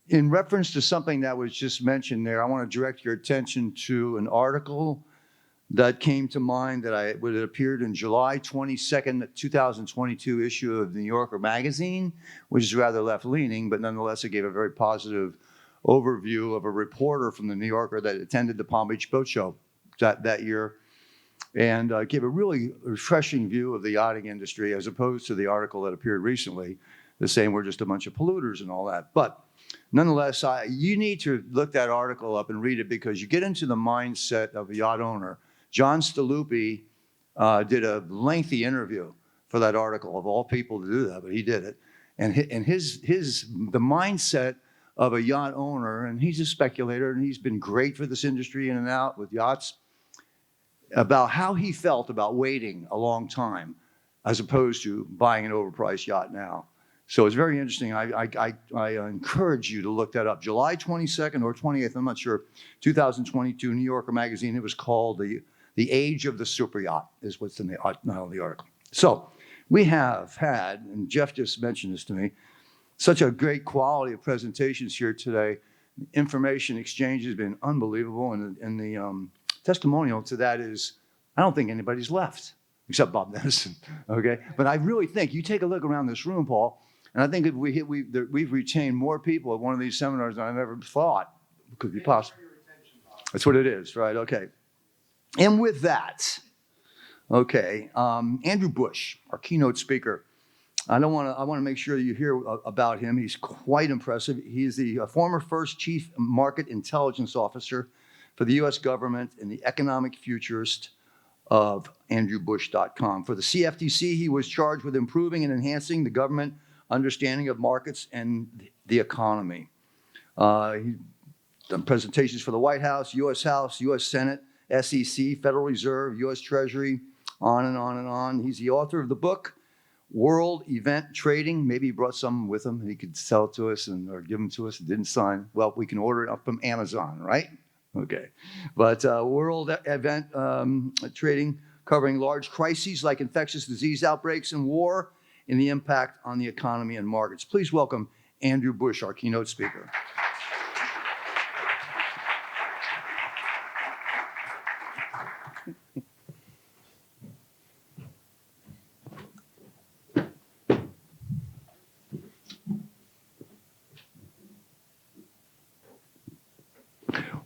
in reference to something that was just mentioned there, I want to direct your attention to an article that came to mind that it appeared in July 22nd, 2022 issue of the New Yorker magazine, which is rather left-leaning, but nonetheless it gave a very positive overview of a reporter from the New Yorker that attended the Palm Beach Boat Show that year, and gave a really refreshing view of the yachting industry as opposed to the article that appeared recently, the saying we're just a bunch of polluters and all that. But nonetheless, you need to look that article up and read it, because you get into the mindset of a yacht owner. John Staluppi did a lengthy interview for that article, of all people to do that, but he did it. And the mindset of a yacht owner, and he's a speculator, and he's been great for this industry in and out with yachts, about how he felt about waiting a long time as opposed to buying an overpriced yacht now. So it's very interesting. I encourage you to look that up. July 22nd or 28th, I'm not sure, 2022, New Yorker magazine. It was called The Age of the Super Yacht, is what's in the article. So we have had, and Jeff just mentioned this to me, such a great quality of presentations here today. Information exchange has been unbelievable, and the testimonial to that is, I don't think anybody's left, except Bob Dennison, okay? But I really think, you take a look around this room, Paul, and I think if we've retained more people at one of these seminars than I've ever thought could be possible. That's what it is, right? Okay. And with that, okay, Andrew Busch, our keynote speaker. I want to make sure that you hear about him. He's quite impressive. He's the former first chief market intelligence officer for the U.S. government and the economic futurist of AndrewBusch.com. For the CFTC, he was charged with improving and enhancing the government understanding of markets and the economy. He's done presentations for the White House, U.S. Senate, SEC, Federal Reserve, U.S. Treasury, on and on and on. He's the author of the book, World Event Trading. Maybe he brought some with him and he could sell it to us or give them to us. It didn't sign. Well, we can order it up from Amazon, right? Okay. But World Event Trading, covering large crises like infectious disease outbreaks and war, and the impact on the economy and markets. Please welcome Andrew Busch, our keynote speaker.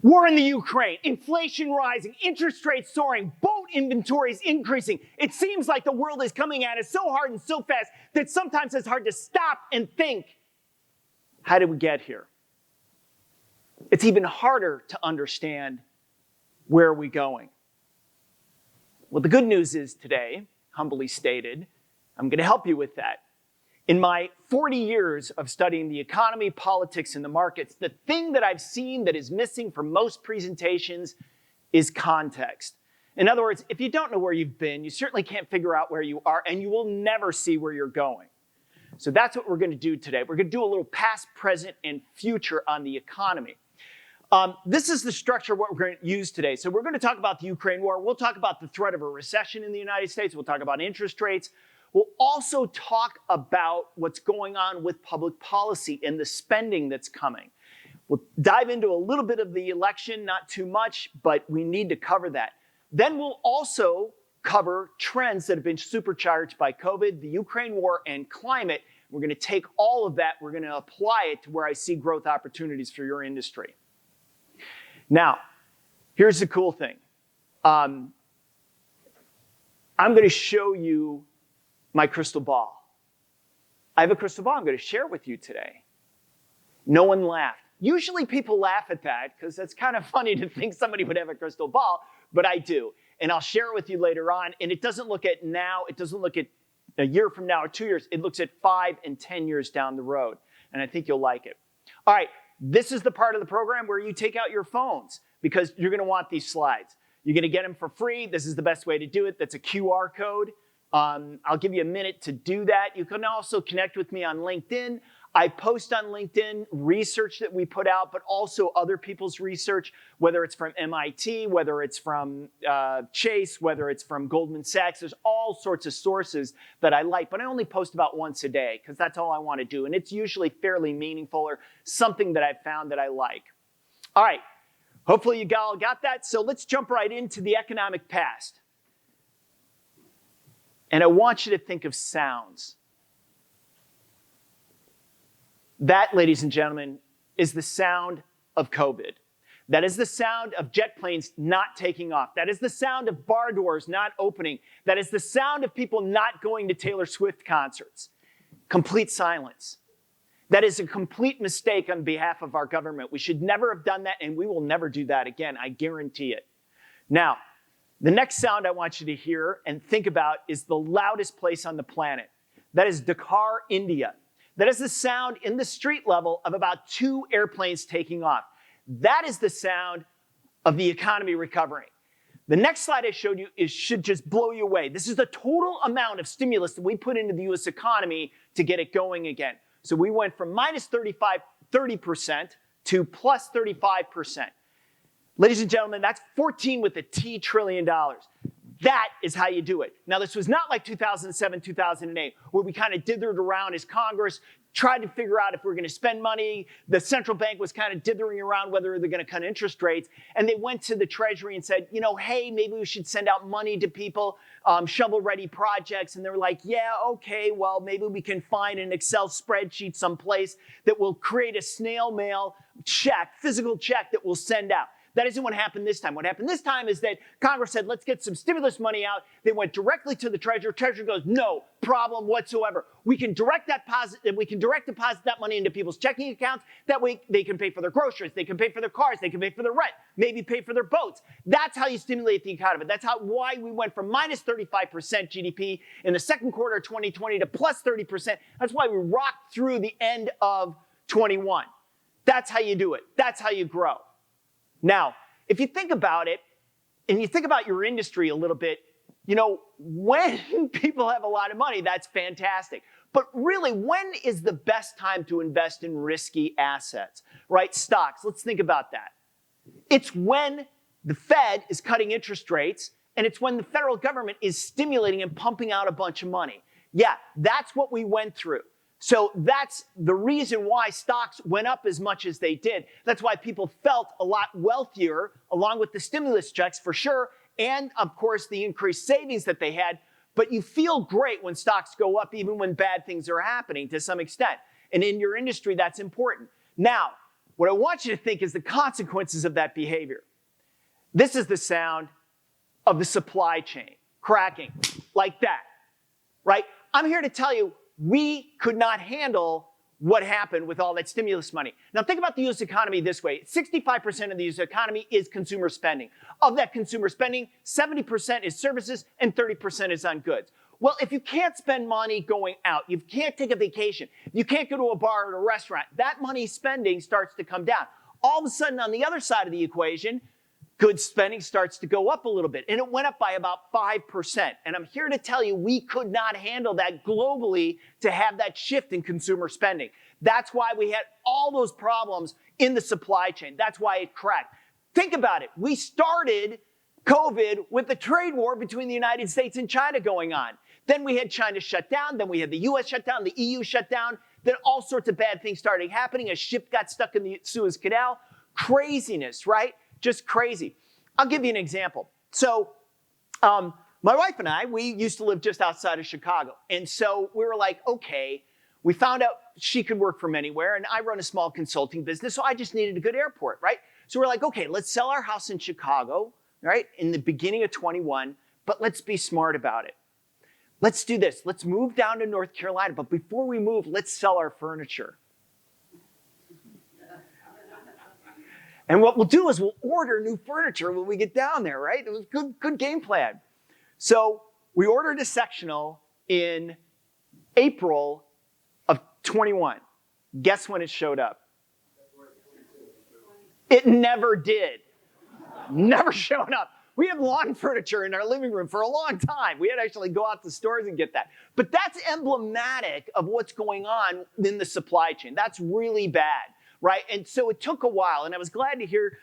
War in the Ukraine, inflation rising, interest rates soaring, boat inventories increasing. It seems like the world is coming at us so hard and so fast that sometimes it's hard to stop and think, how did we get here? It's even harder to understand, where are we going? Well, the good news is today, humbly stated, I'm going to help you with that. In my 40 years of studying the economy, politics, and the markets, the thing that I've seen that is missing from most presentations is context. In other words, if you don't know where you've been, you certainly can't figure out where you are, and you will never see where you're going. So that's what we're going to do today. We're going to do a little past, present, and future on the economy. This is the structure of what we're going to use today. So we're going to talk about the Ukraine war. We'll talk about the threat of a recession in the United States. We'll talk about interest rates. We'll also talk about what's going on with public policy and the spending that's coming. We'll dive into a little bit of the election, not too much, but we need to cover that. Then we'll also cover trends that have been supercharged by COVID, the Ukraine war, and climate. We're going to take all of that, we're going to apply it to where I see growth opportunities for your industry. Now, here's the cool thing. I'm going to show you my crystal ball. I have a crystal ball I'm going to share with you today. No one laughed. Usually people laugh at that because that's kind of funny to think somebody would have a crystal ball, but I do. And I'll share it with you later on. And it doesn't look at now, it doesn't look at a year from now or 2 years. It looks at 5 and 10 years down the road. And I think you'll like it. All right, this is the part of the program where you take out your phones because you're going to want these slides. You're going to get them for free. This is the best way to do it. That's a QR code. I'll give you a minute to do that. You can also connect with me on LinkedIn. I post on LinkedIn research that we put out, but also other people's research, whether it's from MIT, whether it's from Chase, whether it's from Goldman Sachs. There's all sorts of sources that I like, but I only post about once a day because that's all I want to do. And it's usually fairly meaningful or something that I've found that I like. All right, hopefully you all got that. So let's jump right into the economic past. And I want you to think of sounds. That, ladies and gentlemen, is the sound of COVID. That is the sound of jet planes not taking off. That is the sound of bar doors not opening. That is the sound of people not going to Taylor Swift concerts. Complete silence. That is a complete mistake on behalf of our government. We should never have done that, and we will never do that again. I guarantee it. Now, the next sound I want you to hear and think about is the loudest place on the planet. That is Dakar, India. That is the sound in the street level of about 2 airplanes taking off. That is the sound of the economy recovering. The next slide I showed you should just blow you away. This is the total amount of stimulus that we put into the US economy to get it going again. So we went from minus 30% to plus 35%. Ladies and gentlemen, that's 14 with a T trillion dollars. That is how you do it. Now, this was not like 2007, 2008, where we kind of dithered around as Congress, tried to figure out if we were going to spend money. The central bank was kind of dithering around whether they're going to cut interest rates. And they went to the Treasury and said, you know, hey, maybe we should send out money to people, shovel-ready projects. And they were like, yeah, okay, well, maybe we can find an Excel spreadsheet someplace that will create a snail mail check, physical check that we'll send out. That isn't what happened this time. What happened this time is that Congress said, let's get some stimulus money out. They went directly to the Treasury. Treasury goes, no problem whatsoever. We can direct deposit that money into people's checking accounts. That way they can pay for their groceries. They can pay for their cars. They can pay for their rent. Maybe pay for their boats. That's how you stimulate the economy. That's why we went from minus 35% GDP in the second quarter of 2020 to plus 30%. That's why we rocked through the end of 21. That's how you do it. That's how you grow. Now, if you think about it, and you think about your industry a little bit, you know, when people have a lot of money, that's fantastic. But really, when is the best time to invest in risky assets, right? Stocks, let's think about that. It's when the Fed is cutting interest rates, and it's when the federal government is stimulating and pumping out a bunch of money. Yeah, that's what we went through. So that's the reason why stocks went up as much as they did. That's why people felt a lot wealthier, along with the stimulus checks for sure, and of course the increased savings that they had. But you feel great when stocks go up, even when bad things are happening to some extent. And in your industry, that's important. Now, what I want you to think is the consequences of that behavior. This is the sound of the supply chain cracking like that, right? I'm here to tell you, we could not handle what happened with all that stimulus money. Now think about the US economy this way. 65% of the US economy is consumer spending. Of that consumer spending, 70% is services and 30% is on goods. Well, if you can't spend money going out, you can't take a vacation, you can't go to a bar or a restaurant, that money spending starts to come down. All of a sudden, on the other side of the equation, goods spending starts to go up a little bit, and it went up by about 5%. And I'm here to tell you, we could not handle that globally to have that shift in consumer spending. That's why we had all those problems in the supply chain. That's why it cracked. Think about it. We started COVID with the trade war between the United States and China going on. Then we had China shut down. Then we had the US shut down, the EU shut down. Then all sorts of bad things started happening. A ship got stuck in the Suez Canal. Craziness, right? Just crazy. I'll give you an example. So my wife and I, we used to live just outside of Chicago. And so we were like, okay, we found out she could work from anywhere. And I run a small consulting business, so I just needed a good airport, right? So we're like, okay, let's sell our house in Chicago, right? In the beginning of 21, but let's be smart about it. Let's do this. Let's move down to North Carolina. But before we move, let's sell our furniture. And what we'll do is we'll order new furniture when we get down there, right? It was a good game plan. So we ordered a sectional in April of 21. Guess when it showed up? It never did. Never showed up. We had lawn furniture in our living room for a long time. We had to actually go out to stores and get that. But that's emblematic of what's going on in the supply chain. That's really bad, right? And so it took a while, and I was glad to hear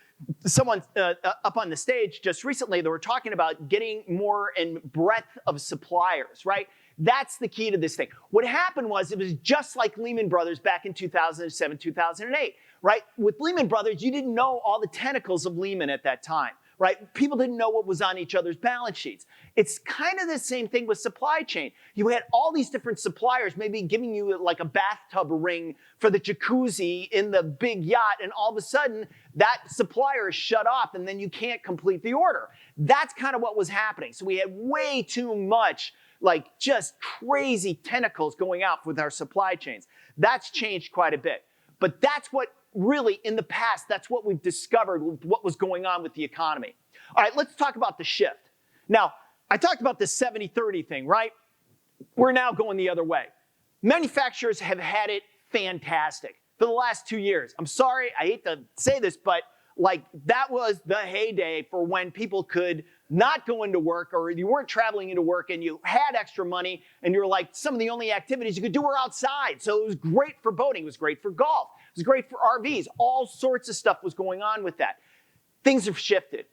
someone up on the stage just recently, they were talking about getting more and breadth of suppliers, right? That's the key to this thing. What happened was it was just like Lehman Brothers back in 2007, 2008, right? With Lehman Brothers, you didn't know all the tentacles of Lehman at that time, right? People didn't know what was on each other's balance sheets. It's kind of the same thing with supply chain. You had all these different suppliers maybe giving you like a bathtub ring for the jacuzzi in the big yacht, and all of a sudden that supplier is shut off and then you can't complete the order. That's kind of what was happening. So we had way too much like just crazy tentacles going out with our supply chains. That's changed quite a bit. But that's what really, in the past, that's what we've discovered, what was going on with the economy. All right, let's talk about the shift. Now, I talked about this 70-30 thing, right? We're now going the other way. Manufacturers have had it fantastic for the last 2 years. I'm sorry, I hate to say this, but like that was the heyday for when people could not go into work, or you weren't traveling into work and you had extra money and you're like, some of the only activities you could do were outside. So it was great for boating, it was great for golf, it was great for RVs. All sorts of stuff was going on with that. Things have shifted.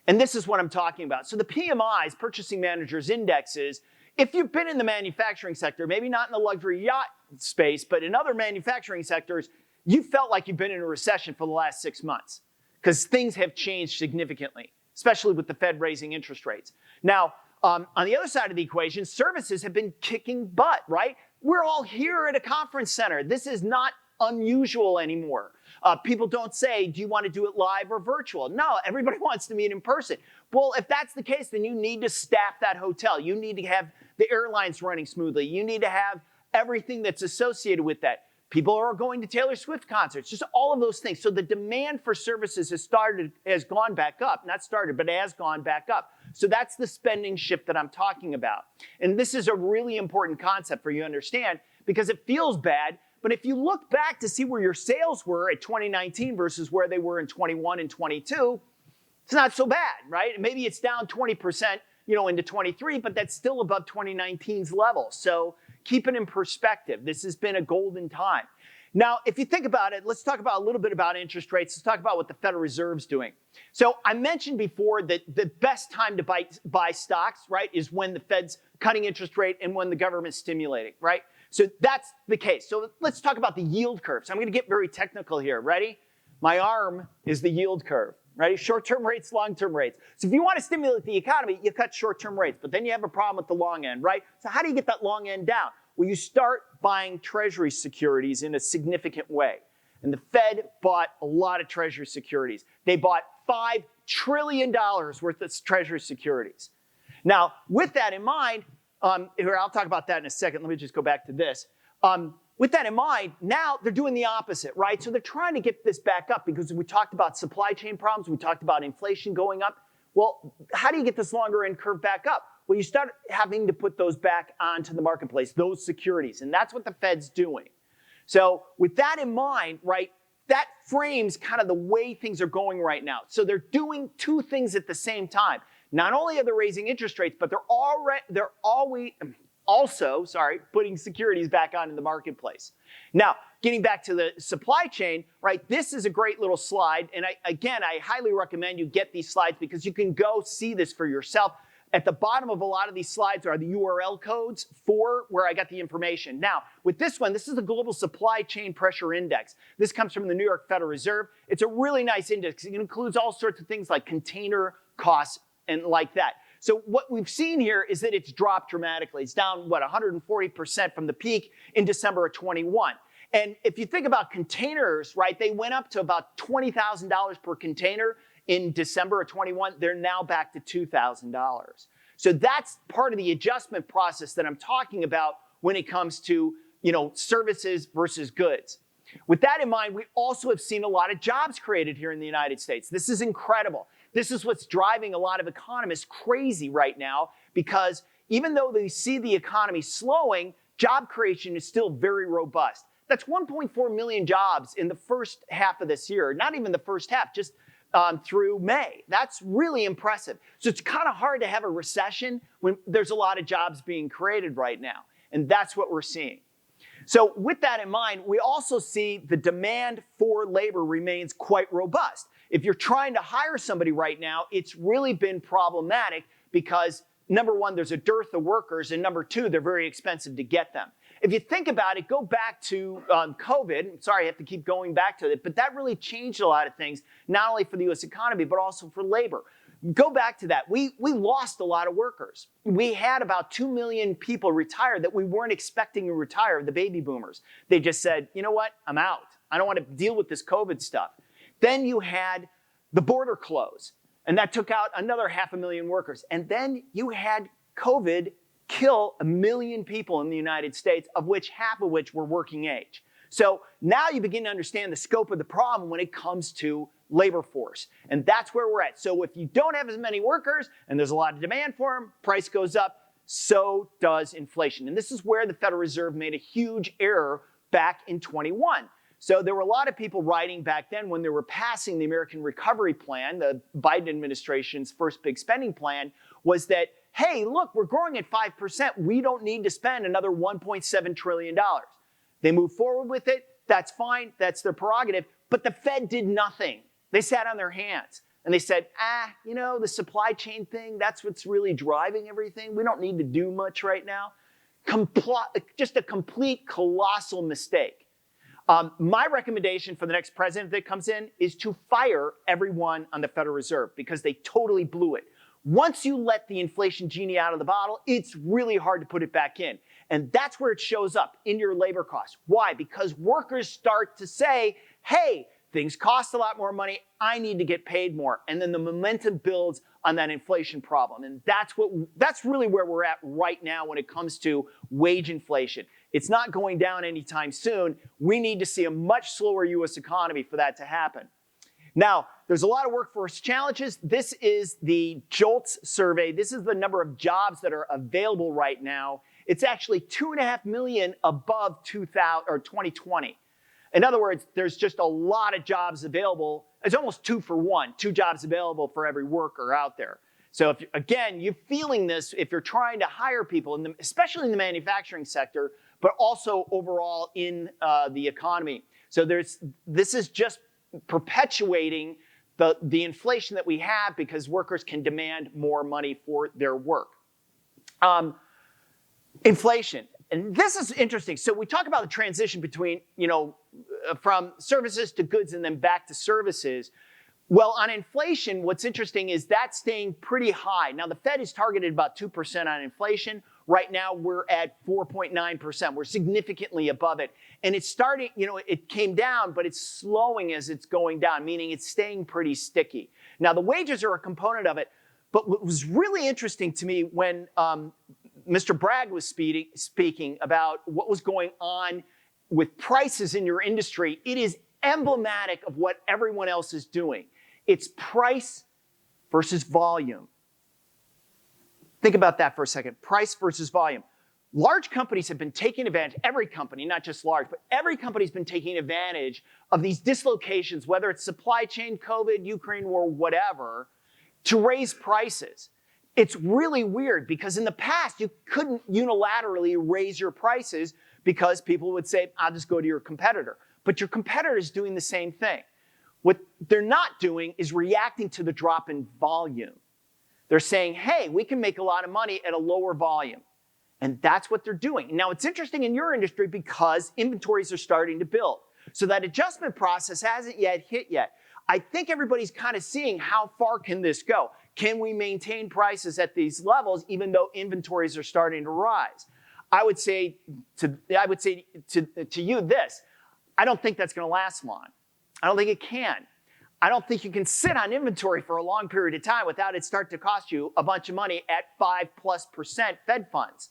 And this is what I'm talking about. So the PMIs, Purchasing Managers Indexes, if you've been in the manufacturing sector, maybe not in the luxury yacht space, but in other manufacturing sectors, you felt like you've been in a recession for the last 6 months because things have changed significantly, especially with the Fed raising interest rates. Now, on the other side of the equation, services have been kicking butt, right? We're all here at a conference center. This is not unusual anymore. People don't say, do you want to do it live or virtual? No, everybody wants to meet in person. Well, if that's the case, then you need to staff that hotel. You need to have the airlines running smoothly. You need to have everything that's associated with that. People are going to Taylor Swift concerts, just all of those things. So the demand for services has gone back up, not started, but has gone back up. So that's the spending shift that I'm talking about. And this is a really important concept for you to understand because it feels bad, but if you look back to see where your sales were at 2019 versus where they were in 21 and 22, it's not so bad, right? Maybe it's down 20%, into 23, but that's still above 2019's level. So keep it in perspective. This has been a golden time. Now, if you think about it, let's talk about a little bit about interest rates. Let's talk about what the Federal Reserve's doing. So I mentioned before that the best time to buy stocks, right, is when the Fed's cutting interest rate and when the government's stimulating, right? So that's the case. So let's talk about the yield curve. So I'm going to get very technical here. Ready? My arm is the yield curve. Ready? Short-term rates, long-term rates. So if you want to stimulate the economy, you cut short-term rates, but then you have a problem with the long end, right? So how do you get that long end down? Well, you start buying Treasury securities in a significant way. And the Fed bought a lot of Treasury securities. They bought $5 trillion worth of Treasury securities. Now, with that in mind, here, I'll talk about that in a second. Let me just go back to this. With that in mind, now they're doing the opposite, right? So they're trying to get this back up because we talked about supply chain problems. We talked about inflation going up. Well, how do you get this longer end curve back up? Well, you start having to put those back onto the marketplace, those securities. And that's what the Fed's doing. So with that in mind, right, that frames kind of the way things are going right now. So they're doing two things at the same time. Not only are they raising interest rates, but they're also putting securities back onto the marketplace. Now, getting back to the supply chain, right, this is a great little slide. And I highly recommend you get these slides because you can go see this for yourself. At the bottom of a lot of these slides are the URL codes for where I got the information. Now, with this one, this is the Global Supply Chain Pressure Index. This comes from the New York Federal Reserve. It's a really nice index. It includes all sorts of things like container costs and like that. So what we've seen here is that it's dropped dramatically. It's down, 140% from the peak in December of 21. And if you think about containers, right, they went up to about $20,000 per container in December of 21. They're now back to $2,000. So that's part of the adjustment process that I'm talking about when it comes to, services versus goods. With that in mind, we also have seen a lot of jobs created here in the United States. This is incredible. This is what's driving a lot of economists crazy right now because even though they see the economy slowing, job creation is still very robust. That's 1.4 million jobs in the first half of this year. Not even the first half, just through May. That's really impressive. So it's kind of hard to have a recession when there's a lot of jobs being created right now. And that's what we're seeing. So with that in mind, we also see the demand for labor remains quite robust. If you're trying to hire somebody right now, it's really been problematic because number one, there's a dearth of workers, and number two, they're very expensive to get them. If you think about it, go back to COVID. Sorry, I have to keep going back to it, but that really changed a lot of things, not only for the U.S. economy, but also for labor. Go back to that. We lost a lot of workers. We had about 2 million people retire that we weren't expecting to retire, the baby boomers. They just said, you know what, I'm out. I don't want to deal with this COVID stuff. Then you had the border close, and that took out another 500,000 workers. And then you had COVID kill 1 million people in the United States, of which half of which were working age. So now you begin to understand the scope of the problem when it comes to labor force. And that's where we're at. So if you don't have as many workers and there's a lot of demand for them, price goes up, so does inflation. And this is where the Federal Reserve made a huge error back in 21. So there were a lot of people writing back then when they were passing the American Recovery Plan, the Biden administration's first big spending plan, was that, hey, look, we're growing at 5%. We don't need to spend another $1.7 trillion. They moved forward with it. That's fine. That's their prerogative. But the Fed did nothing. They sat on their hands and they said, the supply chain thing, that's what's really driving everything. We don't need to do much right now. Just a complete colossal mistake. My recommendation for the next president that comes in is to fire everyone on the Federal Reserve because they totally blew it. Once you let the inflation genie out of the bottle, it's really hard to put it back in. And that's where it shows up in your labor costs. Why? Because workers start to say, hey, things cost a lot more money. I need to get paid more. And then the momentum builds on that inflation problem. And that's really where we're at right now when it comes to wage inflation. It's not going down anytime soon. We need to see a much slower U.S. economy for that to happen. Now, there's a lot of workforce challenges. This is the JOLTS survey. This is the number of jobs that are available right now. It's actually 2.5 million above 2020. In other words, there's just a lot of jobs available. It's almost 2 for 1, 2 jobs available for every worker out there. So if, again, you're feeling this if you're trying to hire people, especially in the manufacturing sector, but also overall in the economy. So this is just perpetuating the inflation that we have because workers can demand more money for their work. Inflation. And this is interesting. So we talk about the transition between, from services to goods and then back to services. Well, on inflation, what's interesting is that's staying pretty high. Now, the Fed is targeted about 2% on inflation. Right now, we're at 4.9%. We're significantly above it. And it's starting, it came down, but it's slowing as it's going down, meaning it's staying pretty sticky. Now, the wages are a component of it. But what was really interesting to me when Mr. Bragg was speaking about what was going on with prices in your industry, it is emblematic of what everyone else is doing. It's price versus volume. Think about that for a second. Price versus volume. Large companies have been taking advantage, every company, not just large, but every company's been taking advantage of these dislocations, whether it's supply chain, COVID, Ukraine war, whatever, to raise prices. It's really weird because in the past, you couldn't unilaterally raise your prices because people would say, I'll just go to your competitor. But your competitor is doing the same thing. What they're not doing is reacting to the drop in volume. They're saying, hey, we can make a lot of money at a lower volume. And that's what they're doing. Now, it's interesting in your industry because inventories are starting to build. So that adjustment process hasn't yet hit yet. I think everybody's kind of seeing how far can this go. Can we maintain prices at these levels even though inventories are starting to rise? I would say to you this. I don't think that's going to last long. I don't think it can. I don't think you can sit on inventory for a long period of time without it start to cost you a bunch of money at 5+% Fed funds.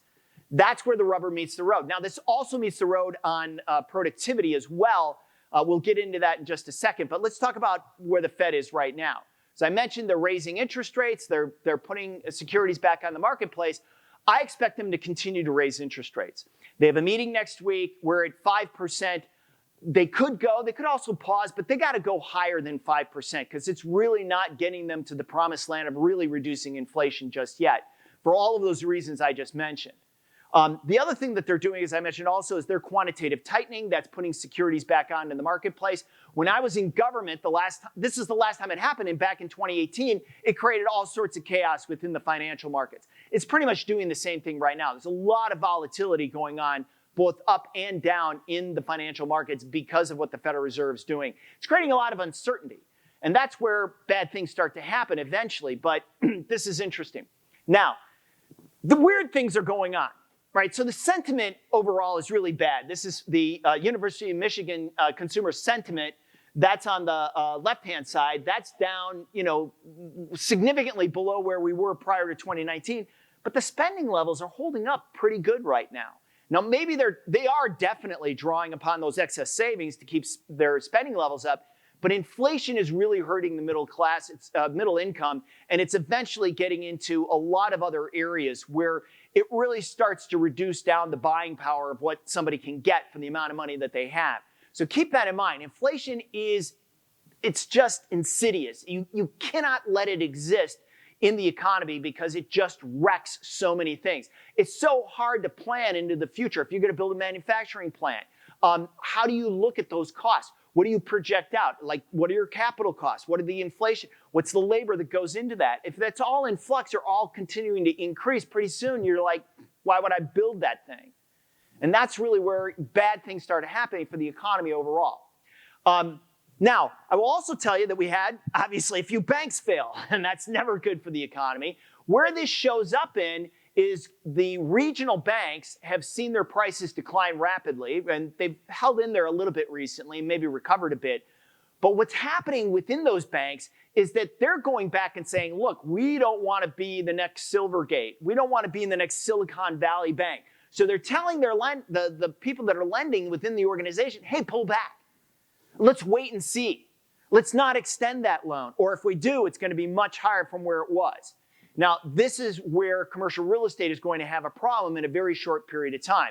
That's where the rubber meets the road. Now, this also meets the road on productivity as well. We'll get into that in just a second, but let's talk about where the Fed is right now. As I mentioned, they're raising interest rates. They're putting securities back on the marketplace. I expect them to continue to raise interest rates. They have a meeting next week. We're at 5%. they could also pause, but they got to go higher than 5% because it's really not getting them to the promised land of really reducing inflation just yet for all of those reasons I just mentioned. The other thing that they're doing, as I mentioned also, is their quantitative tightening. That's putting securities back onto the marketplace. When I was in government, this is the last time it happened, and back in 2018, it created all sorts of chaos within the financial markets. It's pretty much doing the same thing right now. There's a lot of volatility going on, both up and down in the financial markets because of what the Federal Reserve is doing. It's creating a lot of uncertainty. And that's where bad things start to happen eventually, but this is interesting. Now, the weird things are going on. Right, so the sentiment overall is really bad. This is the University of Michigan consumer sentiment. That's on the left-hand side. That's down, significantly below where we were prior to 2019. But the spending levels are holding up pretty good right now. Now, maybe they are definitely drawing upon those excess savings to keep their spending levels up. But inflation is really hurting the middle class, it's middle income, and it's eventually getting into a lot of other areas where it really starts to reduce down the buying power of what somebody can get from the amount of money that they have. So keep that in mind. Inflation it's just insidious. You cannot let it exist in the economy because it just wrecks so many things. It's so hard to plan into the future. If you're going to build a manufacturing plant, how do you look at those costs? What do you project out? Like, what are your capital costs? What are the inflation? What's the labor that goes into that? If that's all in flux or all continuing to increase, pretty soon you're like, why would I build that thing? And that's really where bad things start happening for the economy overall. Now, I will also tell you that we had, obviously, a few banks fail, and that's never good for the economy. Where this shows up in is the regional banks have seen their prices decline rapidly, and they've held in there a little bit recently, maybe recovered a bit. But what's happening within those banks is that they're going back and saying, look, we don't want to be the next Silvergate. We don't want to be in the next Silicon Valley Bank. So they're telling the people that are lending within the organization, hey, pull back. Let's wait and see. Let's not extend that loan. Or if we do, it's going to be much higher from where it was. Now, this is where commercial real estate is going to have a problem in a very short period of time.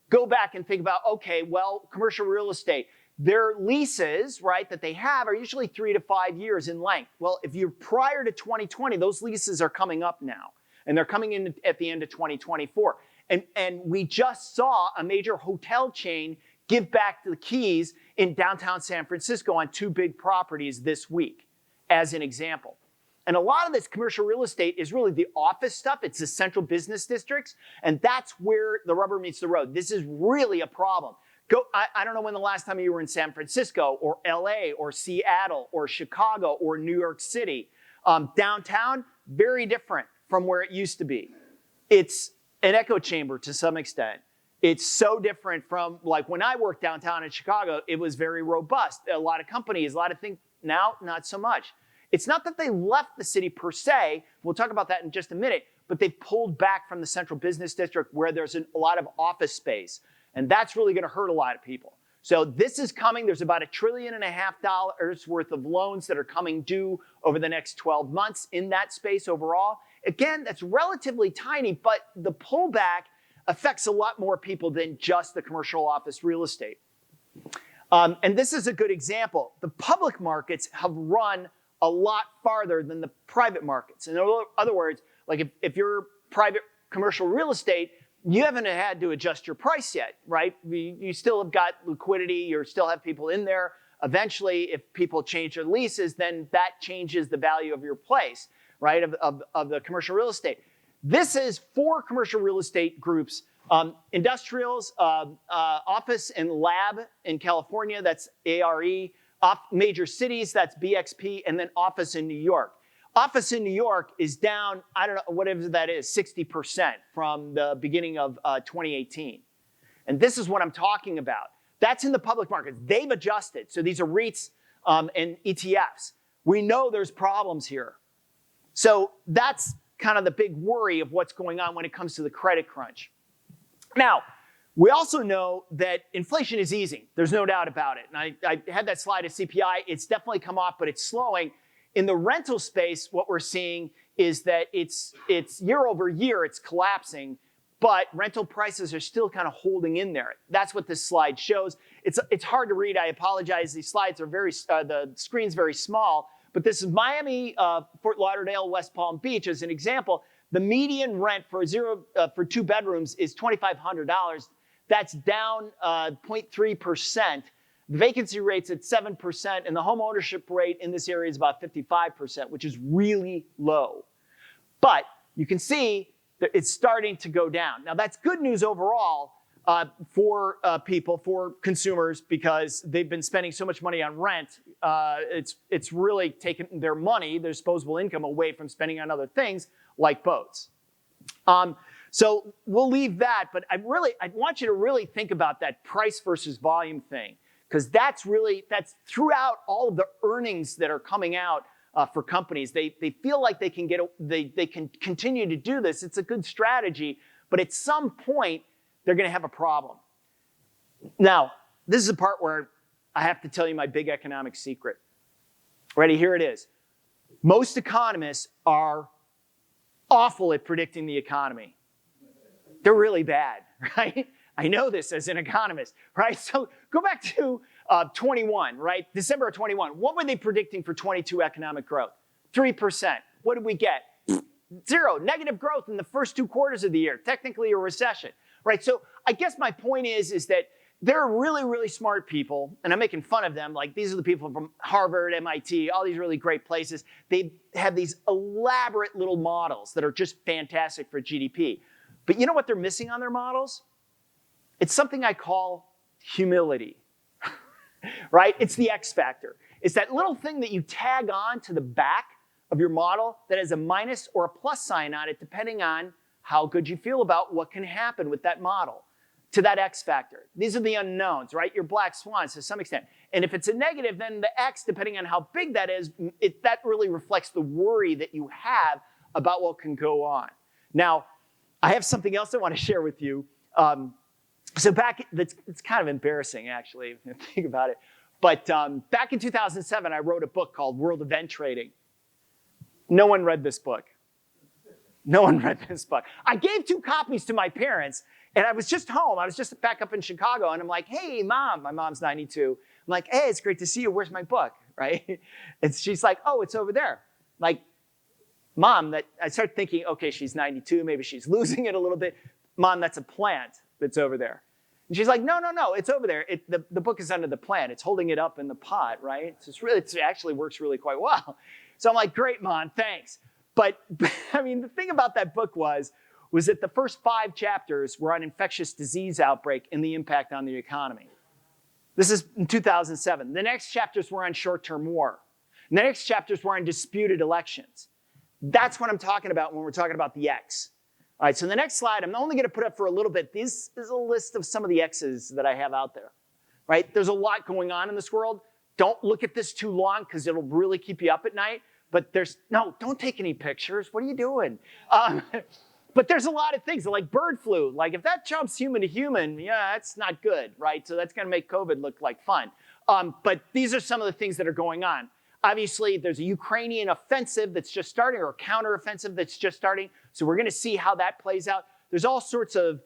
Go back and think about, okay, well, commercial real estate, their leases, right, that they have are usually 3 to 5 years in length. Well, if you're prior to 2020, those leases are coming up now, and they're coming in at the end of 2024. And we just saw a major hotel chain give back the keys in downtown San Francisco on 2 big properties this week, as an example. And a lot of this commercial real estate is really the office stuff. It's the central business districts. And that's where the rubber meets the road. This is really a problem. I don't know when the last time you were in San Francisco or LA or Seattle or Chicago or New York City. Downtown, very different from where it used to be. It's an echo chamber to some extent. It's so different from, like, when I worked downtown in Chicago, it was very robust. A lot of companies, a lot of things. Now, not so much. It's not that they left the city per se, we'll talk about that in just a minute, but they've pulled back from the central business district where there's a lot of office space. And that's really going to hurt a lot of people. So this is coming. There's about $1.5 trillion worth of loans that are coming due over the next 12 months in that space overall. Again, that's relatively tiny, but the pullback affects a lot more people than just the commercial office real estate. And this is a good example. The public markets have run a lot farther than the private markets. In other words, like if you're private commercial real estate, you haven't had to adjust your price yet, right? You still have got liquidity, you still have people in there. Eventually, if people change their leases, then that changes the value of your place, right, of the commercial real estate. This is 4 commercial real estate groups, industrials, office and lab in California, that's ARE, major cities, that's BXP, and then office in New York. Office in New York is down, I don't know, whatever that is, 60% from the beginning of 2018. And this is what I'm talking about. That's in the public markets. They've adjusted. So these are REITs and ETFs. We know there's problems here. So that's kind of the big worry of what's going on when it comes to the credit crunch. Now, we also know that inflation is easing. There's no doubt about it. And I had that slide of CPI. It's definitely come off, but it's slowing. In the rental space, what we're seeing is that it's year over year, it's collapsing. but rental prices are still kind of holding in there. That's what this slide shows. It's hard to read. I apologize. These slides are the screen's very small, but this is Miami, Fort Lauderdale, West Palm Beach as an example. The median rent for for 2 bedrooms is $2,500. That's down 0.3%. The vacancy rate's at 7%, and the home ownership rate in this area is about 55%, which is really low. But you can see that it's starting to go down. Now, that's good news overall for people, for consumers, because they've been spending so much money on rent. It's really taken their money, their disposable income, away from spending on other things like boats. So we'll leave that, but I want you to really think about that price versus volume thing, because that's throughout all of the earnings that are coming out for companies. They feel like they can continue to do this. It's a good strategy, but at some point they're going to have a problem. Now, this is the part where I have to tell you my big economic secret. Ready? Here it is. Most economists are awful at predicting the economy. They're really bad, right? I know this as an economist, right? So go back to 21, right? December of 21. What were they predicting for 22 economic growth? 3%. What did we get? 0, negative growth in the first 2 quarters of the year, technically a recession, right? So I guess my point is that they're really, really smart people, and I'm making fun of them. Like, these are the people from Harvard, MIT, all these really great places. They have these elaborate little models that are just fantastic for GDP. But you know what they're missing on their models? It's something I call humility, right? It's the X factor. It's that little thing that you tag on to the back of your model that has a minus or a plus sign on it, depending on how good you feel about what can happen with that model, to that X factor. These are the unknowns, right? Your black swans to some extent. And if it's a negative, then the X, depending on how big that is, that really reflects the worry that you have about what can go on. Now, I have something else I want to share with you. So it's kind of embarrassing, actually, if you think about it. But back in 2007, I wrote a book called World Event Trading. No one read this book. No one read this book. I gave 2 copies to my parents, and I was just home. I was just back up in Chicago, and I'm like, hey, Mom. My mom's 92. I'm like, hey, it's great to see you. Where's my book, right? And she's like, oh, it's over there. Like, Mom, I start thinking, okay, she's 92. Maybe she's losing it a little bit. Mom, that's a plant that's over there. And she's like, no, it's over there. The book is under the plant. It's holding it up in the pot, right? So it actually works really quite well. So I'm like, great, Mom, thanks. But I mean, the thing about that book was that the first 5 chapters were on infectious disease outbreak and the impact on the economy. This is in 2007. The next chapters were on short-term war. And the next chapters were on disputed elections. That's what I'm talking about when we're talking about the X. All right, so the next slide, I'm only going to put up for a little bit. This is a list of some of the X's that I have out there, right? There's a lot going on in this world. Don't look at this too long because it'll really keep you up at night. But don't take any pictures. What are you doing? But there's a lot of things like bird flu. Like, if that jumps human to human, yeah, that's not good, right? So that's going to make COVID look like fun. But these are some of the things that are going on. Obviously, there's a Ukrainian offensive that's just starting, or a counteroffensive that's just starting. So we're going to see how that plays out. There's all sorts of,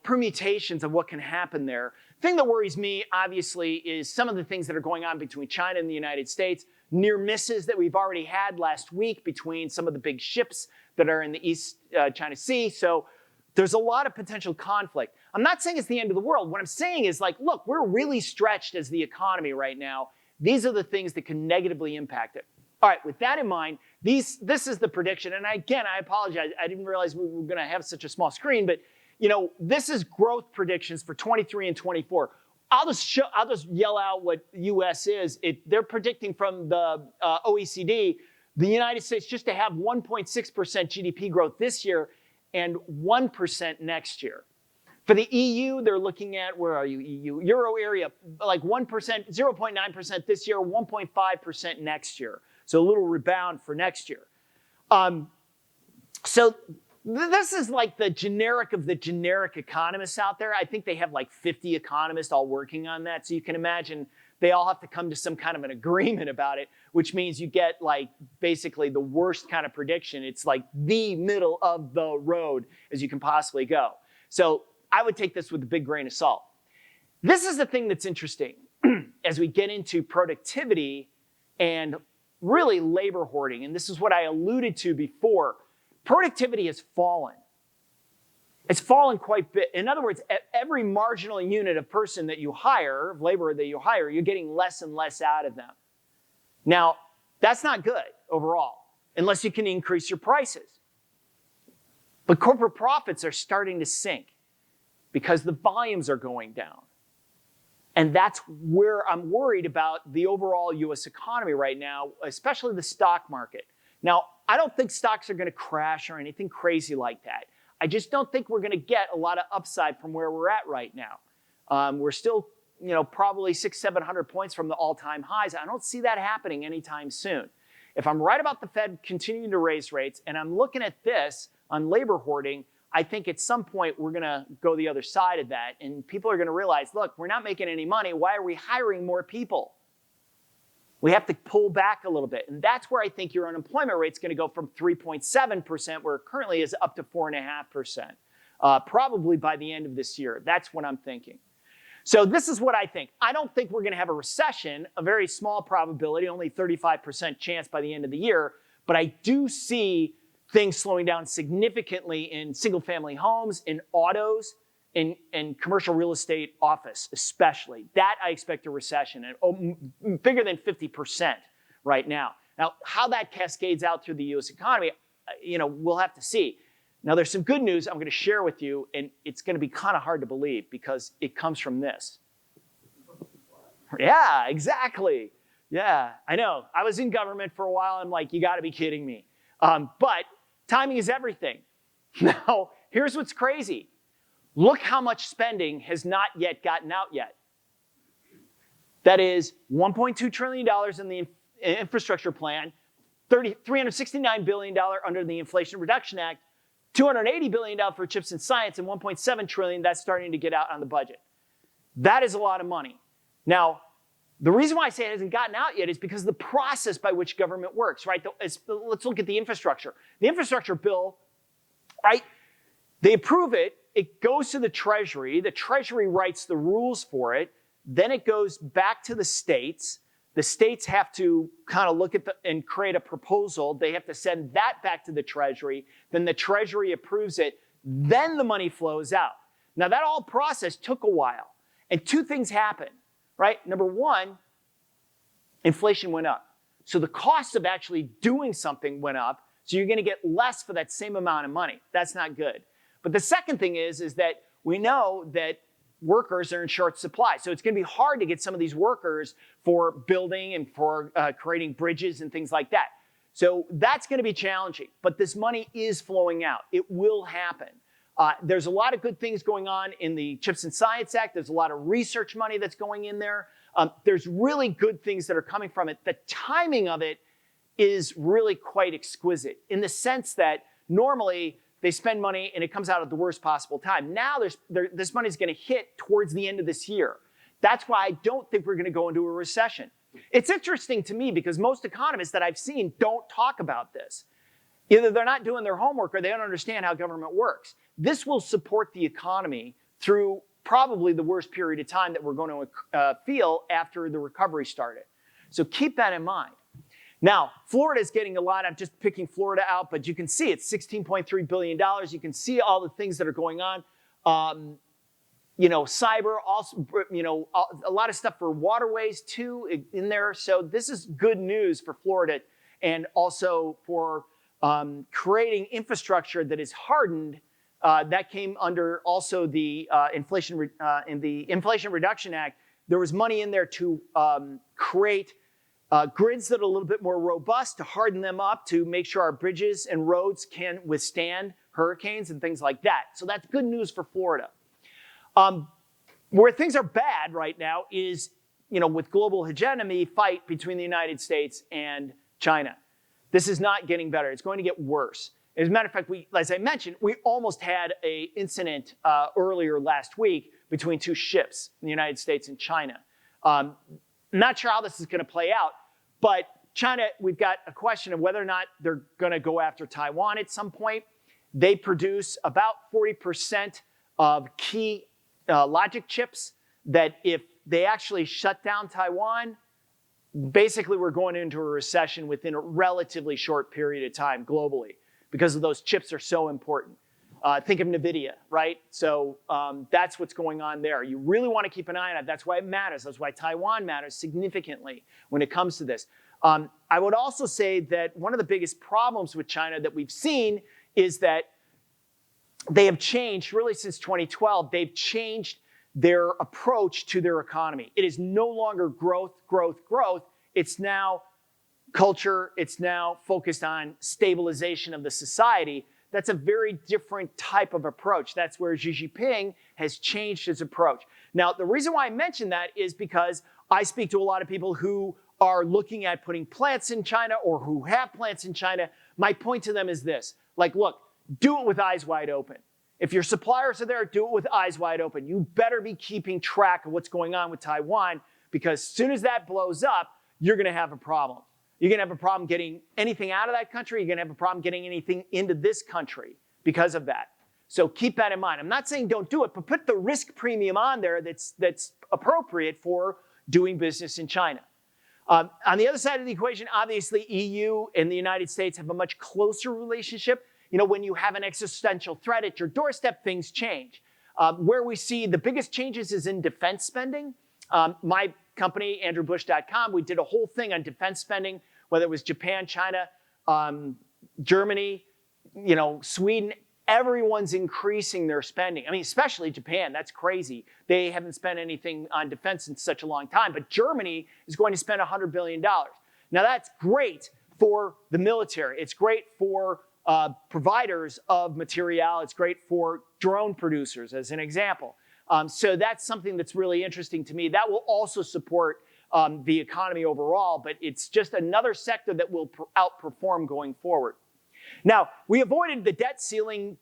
permutations of what can happen there. The thing that worries me, obviously, is some of the things that are going on between China and the United States. Near misses that we've already had last week between some of the big ships that are in the East China Sea. So there's a lot of potential conflict. I'm not saying it's the end of the world. What I'm saying is, like, look, we're really stretched as the economy right now. These are the things that can negatively impact it. All right, with that in mind, this is the prediction. And again, I apologize. I didn't realize we were going to have such a small screen. But, this is growth predictions for 23 and 24. I'll just yell out what U.S. is. They're predicting from the OECD, the United States just to have 1.6% GDP growth this year and 1% next year. For the EU, they're looking at, where are you, EU? Euro area, like 1%, 0.9% this year, 1.5% next year. So a little rebound for next year. So this is like the generic of the generic economists out there. I think they have like 50 economists all working on that. So you can imagine they all have to come to some kind of an agreement about it, which means you get like basically the worst kind of prediction. It's like the middle of the road as you can possibly go. So I would take this with a big grain of salt. This is the thing that's interesting as we get into productivity and really labor hoarding. And this is what I alluded to before. Productivity has fallen. It's fallen quite a bit. In other words, every marginal unit of person that you hire, of labor that you hire, you're getting less and less out of them. Now, that's not good overall, unless you can increase your prices. But corporate profits are starting to sink because the volumes are going down. And that's where I'm worried about the overall US economy right now, especially the stock market. Now, I don't think stocks are going to crash or anything crazy like that. I just don't think we're going to get a lot of upside from where we're at right now. We're still, probably 600-700 points from the all-time highs. I don't see that happening anytime soon. If I'm right about the Fed continuing to raise rates, and I'm looking at this on labor hoarding, I think at some point we're going to go the other side of that, and people are going to realize, look, we're not making any money. Why are we hiring more people? We have to pull back a little bit. And that's where I think your unemployment rate is going to go from 3.7%, where it currently is, up to 4.5%, probably by the end of this year. That's what I'm thinking. So this is what I think. I don't think we're going to have a recession, a very small probability, only 35% chance by the end of the year. But I do see things slowing down significantly in single-family homes, in autos, in commercial real estate office especially. That I expect a recession, and bigger than 50% right now. Now, how that cascades out through the U.S. economy, we'll have to see. Now, there's some good news I'm going to share with you, and it's going to be kind of hard to believe because it comes from this. Yeah, exactly. Yeah, I know. I was in government for a while. I'm like, you got to be kidding me. But timing is everything. Now, here's what's crazy. Look how much spending has not yet gotten out yet. That is $1.2 trillion in the infrastructure plan, $369 billion under the Inflation Reduction Act, $280 billion for chips and science, and $1.7 trillion that's starting to get out on the budget. That is a lot of money. Now, the reason why I say it hasn't gotten out yet is because of the process by which government works, right? Let's look at the infrastructure. The infrastructure bill, right? They approve it. It goes to the Treasury. The Treasury writes the rules for it. Then it goes back to the states. The states have to kind of look at and create a proposal. They have to send that back to the Treasury. Then the Treasury approves it. Then the money flows out. Now, that whole process took a while. And two things happened, right? Number one, inflation went up. So the cost of actually doing something went up. So you're going to get less for that same amount of money. That's not good. But the second thing is that we know that workers are in short supply. So it's going to be hard to get some of these workers for building and for creating bridges and things like that. So that's going to be challenging. But this money is flowing out. It will happen. There's a lot of good things going on in the Chips and Science Act. There's a lot of research money that's going in there. There's really good things that are coming from it. The timing of it is really quite exquisite in the sense that normally they spend money and it comes out at the worst possible time. Now this money is going to hit towards the end of this year. That's why I don't think we're going to go into a recession. It's interesting to me because most economists that I've seen don't talk about this. Either they're not doing their homework or they don't understand how government works. This will support the economy through probably the worst period of time that we're going to feel after the recovery started. So keep that in mind. Now, Florida is getting a lot. I'm just picking Florida out, but you can see it's $16.3 billion. You can see all the things that are going on. Cyber, also, a lot of stuff for waterways too in there. So this is good news for Florida and also for creating infrastructure that is hardened. That came under also the Inflation Reduction Act. There was money in there to create grids that are a little bit more robust, to harden them up, to make sure our bridges and roads can withstand hurricanes and things like that. So that's good news for Florida. Where things are bad right now is, with global hegemony fight between the United States and China. This is not getting better. It's going to get worse. As a matter of fact, as I mentioned, we almost had an incident earlier last week between two ships in the United States and China. I'm not sure how this is going to play out, but China, we've got a question of whether or not they're going to go after Taiwan at some point. They produce about 40% of key logic chips that if they actually shut down Taiwan, basically we're going into a recession within a relatively short period of time globally because of those chips are so important. Think of NVIDIA, right? So that's what's going on there. You really want to keep an eye on it. That's why it matters. That's why Taiwan matters significantly when it comes to this. I would also say that one of the biggest problems with China that we've seen is that they have changed, really since 2012, they've changed their approach to their economy. It is no longer growth, growth, growth. It's now culture. It's now focused on stabilization of the society. That's a very different type of approach. That's where Xi Jinping has changed his approach. Now, the reason why I mention that is because I speak to a lot of people who are looking at putting plants in China or who have plants in China. My point to them is this, like, look, do it with eyes wide open. If your suppliers are there, do it with eyes wide open. You better be keeping track of what's going on with Taiwan because as soon as that blows up, you're going to have a problem. You're going to have a problem getting anything out of that country. You're going to have a problem getting anything into this country because of that. So keep that in mind. I'm not saying don't do it, but put the risk premium on there that's appropriate for doing business in China. On the other side of the equation, obviously EU and the United States have a much closer relationship. You know, when you have an existential threat at your doorstep, things change. Where we see the biggest changes is in defense spending. My company, AndrewBusch.com, we did a whole thing on defense spending, whether it was Japan, China, Germany, you know, Sweden. Everyone's increasing their spending. I mean, especially Japan. That's crazy. They haven't spent anything on defense in such a long time. But Germany is going to spend $100 billion. Now, that's great for the military. It's great for providers of material. It's great for drone producers, as an example. So that's something that's really interesting to me. That will also support the economy overall, but it's just another sector that will outperform going forward. Now, we avoided the debt ceiling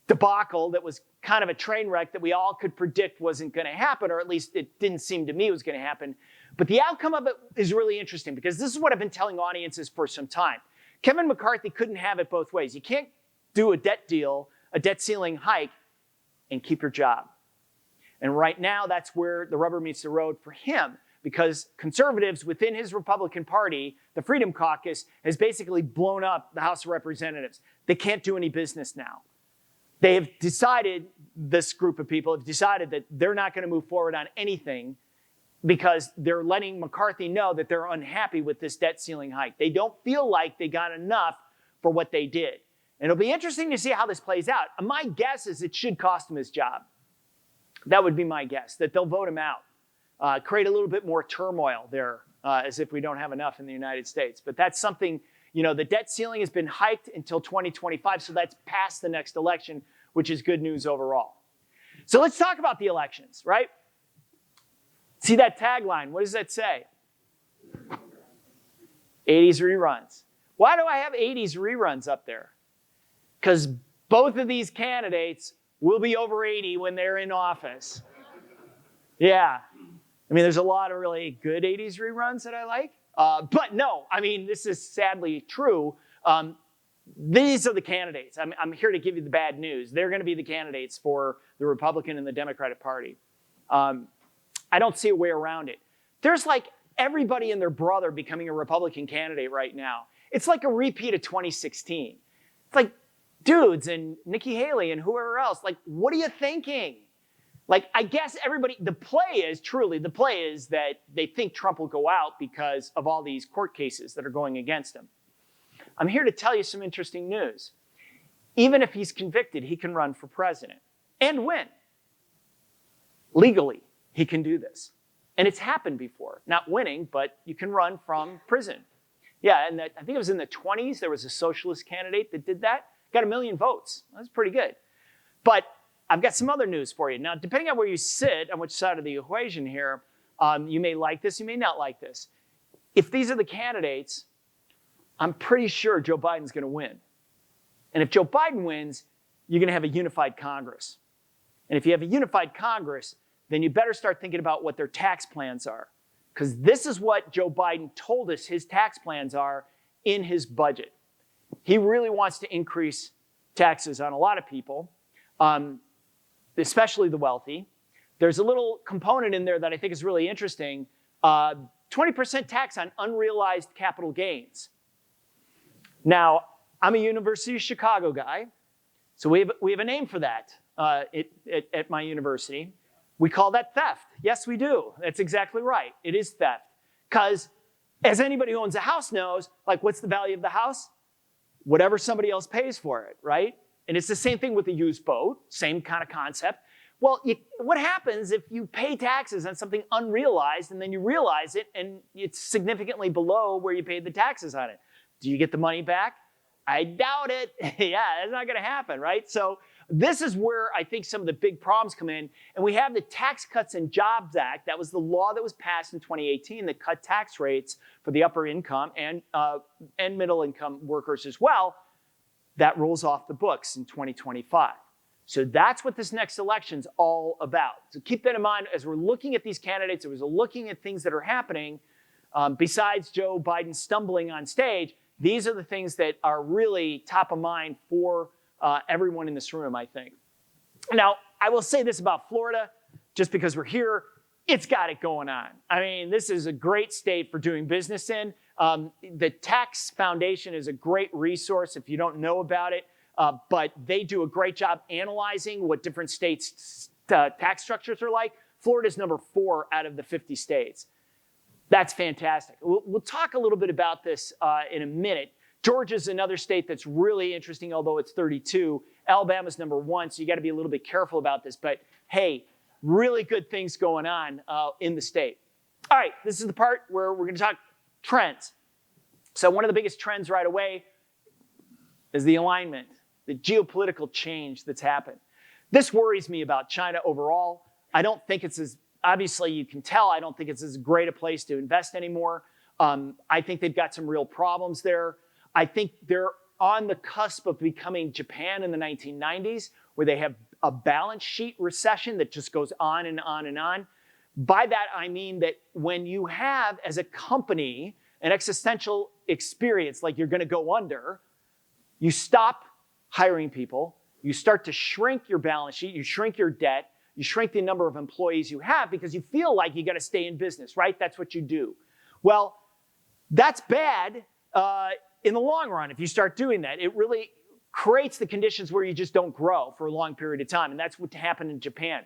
debacle that was kind of a train wreck that we all could predict wasn't going to happen, or at least it didn't seem to me it was going to happen. But the outcome of it is really interesting because this is what I've been telling audiences for some time. Kevin McCarthy couldn't have it both ways. You can't do a debt deal, a debt ceiling hike, and keep your job. And right now, that's where the rubber meets the road for him, because conservatives within his Republican Party, the Freedom Caucus, has basically blown up the House of Representatives. They can't do any business now. They have decided, this group of people have decided that they're not going to move forward on anything because they're letting McCarthy know that they're unhappy with this debt ceiling hike. They don't feel like they got enough for what they did. And it'll be interesting to see how this plays out. My guess is it should cost him his job. That would be my guess, that they'll vote him out. Create a little bit more turmoil there, as if we don't have enough in the United States. But that's something, you know, the debt ceiling has been hiked until 2025, so that's past the next election, which is good news overall. So let's talk about the elections, right? See that tagline, what does that say? 80s reruns. Why do I have 80s reruns up there? Because both of these candidates will be over 80 when they're in office. Yeah. I mean, there's a lot of really good 80s reruns that I like. But no, I mean, this is sadly true. These are the candidates. I'm here to give you the bad news. They're going to be the candidates for the Republican and the Democratic Party. I don't see a way around it. There's like everybody and their brother becoming a Republican candidate right now. It's like a repeat of 2016. It's like dudes and Nikki Haley and whoever else. Like, what are you thinking? Like, I guess everybody, the play is that they think Trump will go out because of all these court cases that are going against him. I'm here to tell you some interesting news. Even if he's convicted, he can run for president and win. Legally, he can do this. And it's happened before. Not winning, but you can run from prison. Yeah, and I think it was in the 20s, there was a socialist candidate that did that. Got 1 million votes. That's pretty good. But I've got some other news for you. Now, depending on where you sit, on which side of the equation here, you may like this, you may not like this. If these are the candidates, I'm pretty sure Joe Biden's going to win. And if Joe Biden wins, you're going to have a unified Congress. And if you have a unified Congress, then you better start thinking about what their tax plans are. because this is what Joe Biden told us his tax plans are in his budget. He really wants to increase taxes on a lot of people, especially the wealthy. There's a little component in there that I think is really interesting, 20% tax on unrealized capital gains. Now, I'm a University of Chicago guy, so we have a name for that at my university. We call that theft. Yes, we do. That's exactly right. It is theft. Because as anybody who owns a house knows, like, what's the value of the house? Whatever somebody else pays for it, right? And it's the same thing with a used boat, same kind of concept. Well, what happens if you pay taxes on something unrealized and then you realize it and it's significantly below where you paid the taxes on it? Do you get the money back? I doubt it. Yeah, that's not going to happen, right? So this is where I think some of the big problems come in. And we have the Tax Cuts and Jobs Act. That was the law that was passed in 2018 that cut tax rates for the upper income and middle income workers as well. That rolls off the books in 2025. So that's what this next election's all about. So keep that in mind as we're looking at these candidates, as we're looking at things that are happening. Besides Joe Biden stumbling on stage, these are the things that are really top of mind for everyone in this room, I think. Now, I will say this about Florida, just because we're here, it's got it going on. I mean, this is a great state for doing business in. The Tax Foundation is a great resource if you don't know about it, but they do a great job analyzing what different states' tax structures are like. Florida's number 4 out of the 50 states. That's fantastic. We'll talk a little bit about this in a minute. Georgia's another state that's really interesting, although it's 32. Alabama's number 1, so you got to be a little bit careful about this. But hey, really good things going on in the state. All right, this is the part where we're going to talk trends. So one of the biggest trends right away is the alignment, the geopolitical change that's happened. This worries me about China overall. I don't think it's as, obviously you can tell, I don't think it's as great a place to invest anymore. I think they've got some real problems there. I think they're on the cusp of becoming Japan in the 1990s, where they have a balance sheet recession that just goes on and on and on. By that, I mean that when you have, as a company, an existential experience like you're going to go under, you stop hiring people, you start to shrink your balance sheet, you shrink your debt, you shrink the number of employees you have because you feel like you got to stay in business, right? That's what you do. Well, that's bad in the long run if you start doing that. It really creates the conditions where you just don't grow for a long period of time, and that's what happened in Japan.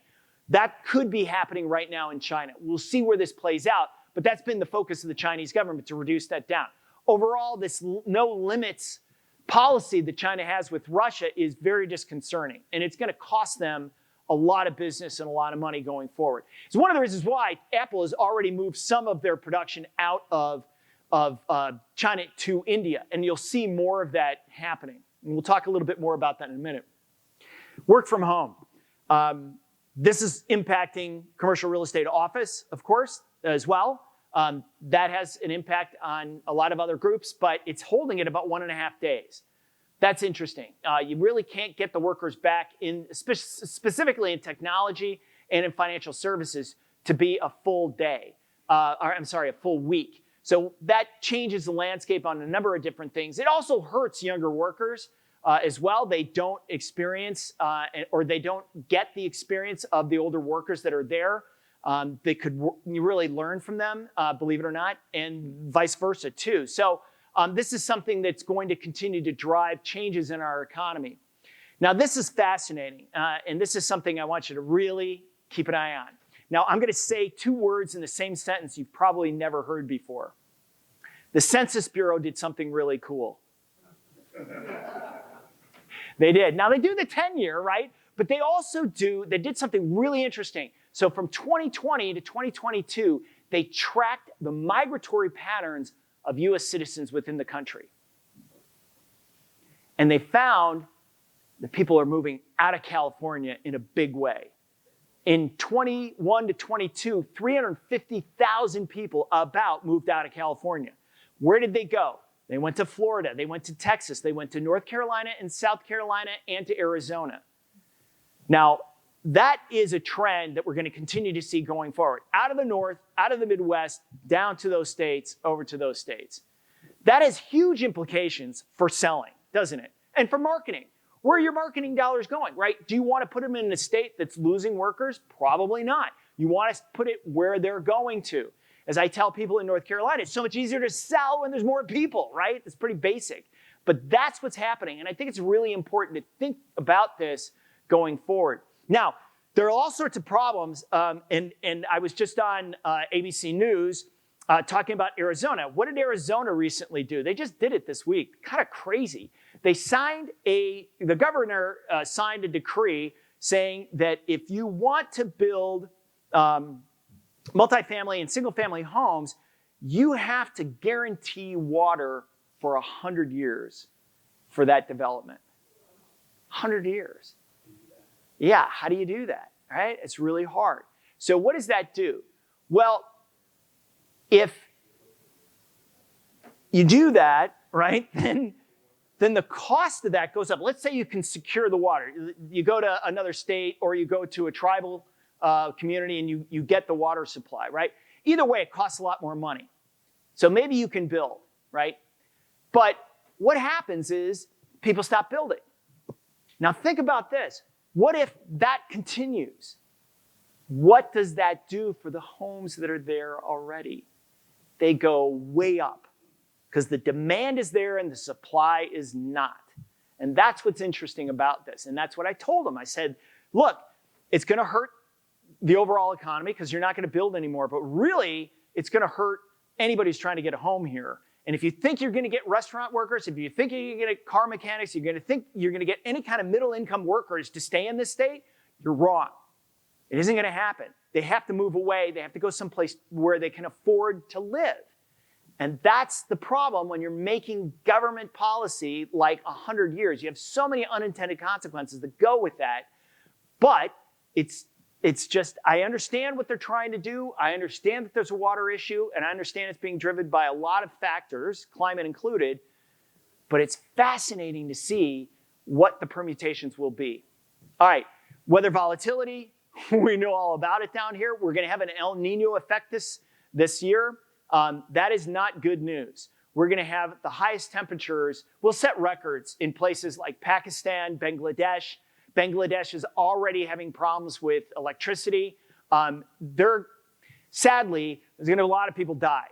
That could be happening right now in China. We'll see where this plays out, but that's been the focus of the Chinese government, to reduce that down. Overall, this no limits policy that China has with Russia is very disconcerting, and it's going to cost them a lot of business and a lot of money going forward. It's one of the reasons why Apple has already moved some of their production out of China to India, and you'll see more of that happening. And we'll talk a little bit more about that in a minute. Work from home. This is impacting commercial real estate office, of course, as well. That has an impact on a lot of other groups, but it's holding at about 1.5 days. That's interesting. You really can't get the workers back in, specifically in technology and in financial services, to be a full day, a full week. So that changes the landscape on a number of different things. It also hurts younger workers as well. They don't experience or they don't get the experience of the older workers that are there. They could really learn from them, believe it or not, and vice versa too. So this is something that's going to continue to drive changes in our economy. Now, this is fascinating, and this is something I want you to really keep an eye on. Now, I'm going to say 2 words in the same sentence you've probably never heard before. The Census Bureau did something really cool. They did. Now, they do the 10-year, right? But they also did something really interesting. So from 2020 to 2022, they tracked the migratory patterns of U.S. citizens within the country. And they found that people are moving out of California in a big way. In 21 to 22, 350,000 people about moved out of California. Where did they go? They went to Florida, they went to Texas, they went to North Carolina and South Carolina, and to Arizona. Now, that is a trend that we're going to continue to see going forward. Out of the North, out of the Midwest, down to those states, over to those states. That has huge implications for selling, doesn't it? And for marketing. Where are your marketing dollars going, right? Do you want to put them in a state that's losing workers? Probably not. You want to put it where they're going to. As I tell people in North Carolina, it's so much easier to sell when there's more people, right? It's pretty basic. But that's what's happening. And I think it's really important to think about this going forward. Now, there are all sorts of problems. And I was just on ABC News talking about Arizona. What did Arizona recently do? They just did it this week. Kind of crazy. They signed the governor signed a decree saying that if you want to build multifamily and single-family homes, you have to guarantee water for 100 years for that development. 100 years. Yeah, how do you do that, right? It's really hard. So what does that do? Well, if you do that, right, then the cost of that goes up. Let's say you can secure the water. You go to another state or you go to a tribal community and you get the water supply, right? Either way, it costs a lot more money. So maybe you can build, right? But what happens is people stop building. Now think about this. What if that continues? What does that do for the homes that are there already? They go way up because the demand is there and the supply is not. And that's what's interesting about this. And that's what I told them. I said, look, it's going to hurt the overall economy because you're not going to build anymore. But really, it's going to hurt anybody who's trying to get a home here. And if you think you're going to get restaurant workers, if you think you're going to get car mechanics, you're going to think you're going to get any kind of middle income workers to stay in this state, you're wrong. It isn't going to happen. They have to move away. They have to go someplace where they can afford to live. And that's the problem when you're making government policy like 100 years. You have so many unintended consequences that go with that. But it's just, I understand what they're trying to do. I understand that there's a water issue, and I understand it's being driven by a lot of factors, climate included. But it's fascinating to see what the permutations will be. All right, weather volatility. We know all about it down here. We're going to have an El Nino effect this year. That is not good news. We're going to have the highest temperatures. We'll set records in places like Pakistan, Bangladesh. Bangladesh is already having problems with electricity. Sadly, there's going to be a lot of people die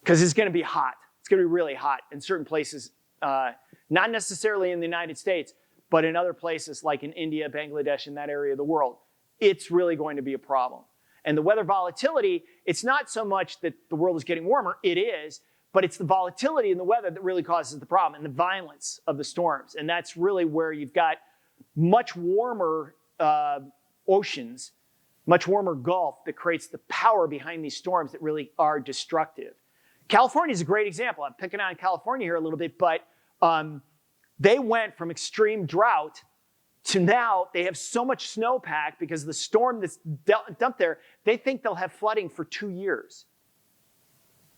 because it's going to be hot. It's going to be really hot in certain places, not necessarily in the United States, but in other places like in India, Bangladesh, in that area of the world. It's really going to be a problem. And the weather volatility, it's not so much that the world is getting warmer, it is, but it's the volatility in the weather that really causes the problem and the violence of the storms. And that's really where you've got much warmer oceans, much warmer Gulf that creates the power behind these storms that really are destructive. California is a great example. I'm picking on California here a little bit, but they went from extreme drought to now they have so much snowpack because of the storm that's dumped there, they think they'll have flooding for 2 years.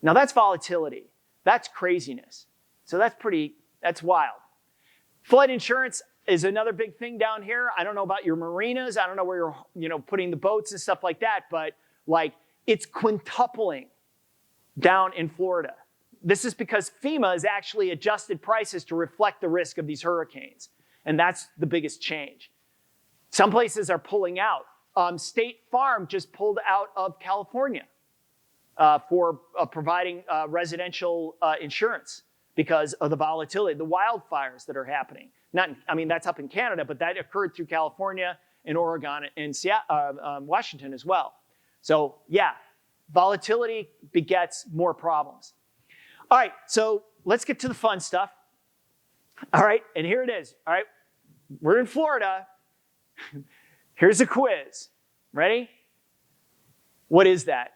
Now that's volatility. That's craziness. So that's wild. Flood insurance is another big thing down here. I don't know about your marinas. I don't know where you're putting the boats and stuff like that, but like it's quintupling down in Florida. This is because FEMA has actually adjusted prices to reflect the risk of these hurricanes. And that's the biggest change. Some places are pulling out. State Farm just pulled out of California for providing residential insurance because of the volatility, the wildfires that are happening. That's up in Canada, but that occurred through California and Oregon and Washington as well. So yeah, volatility begets more problems. All right, so let's get to the fun stuff. All right, and here it is. All right, we're in Florida. Here's a quiz. Ready? What is that?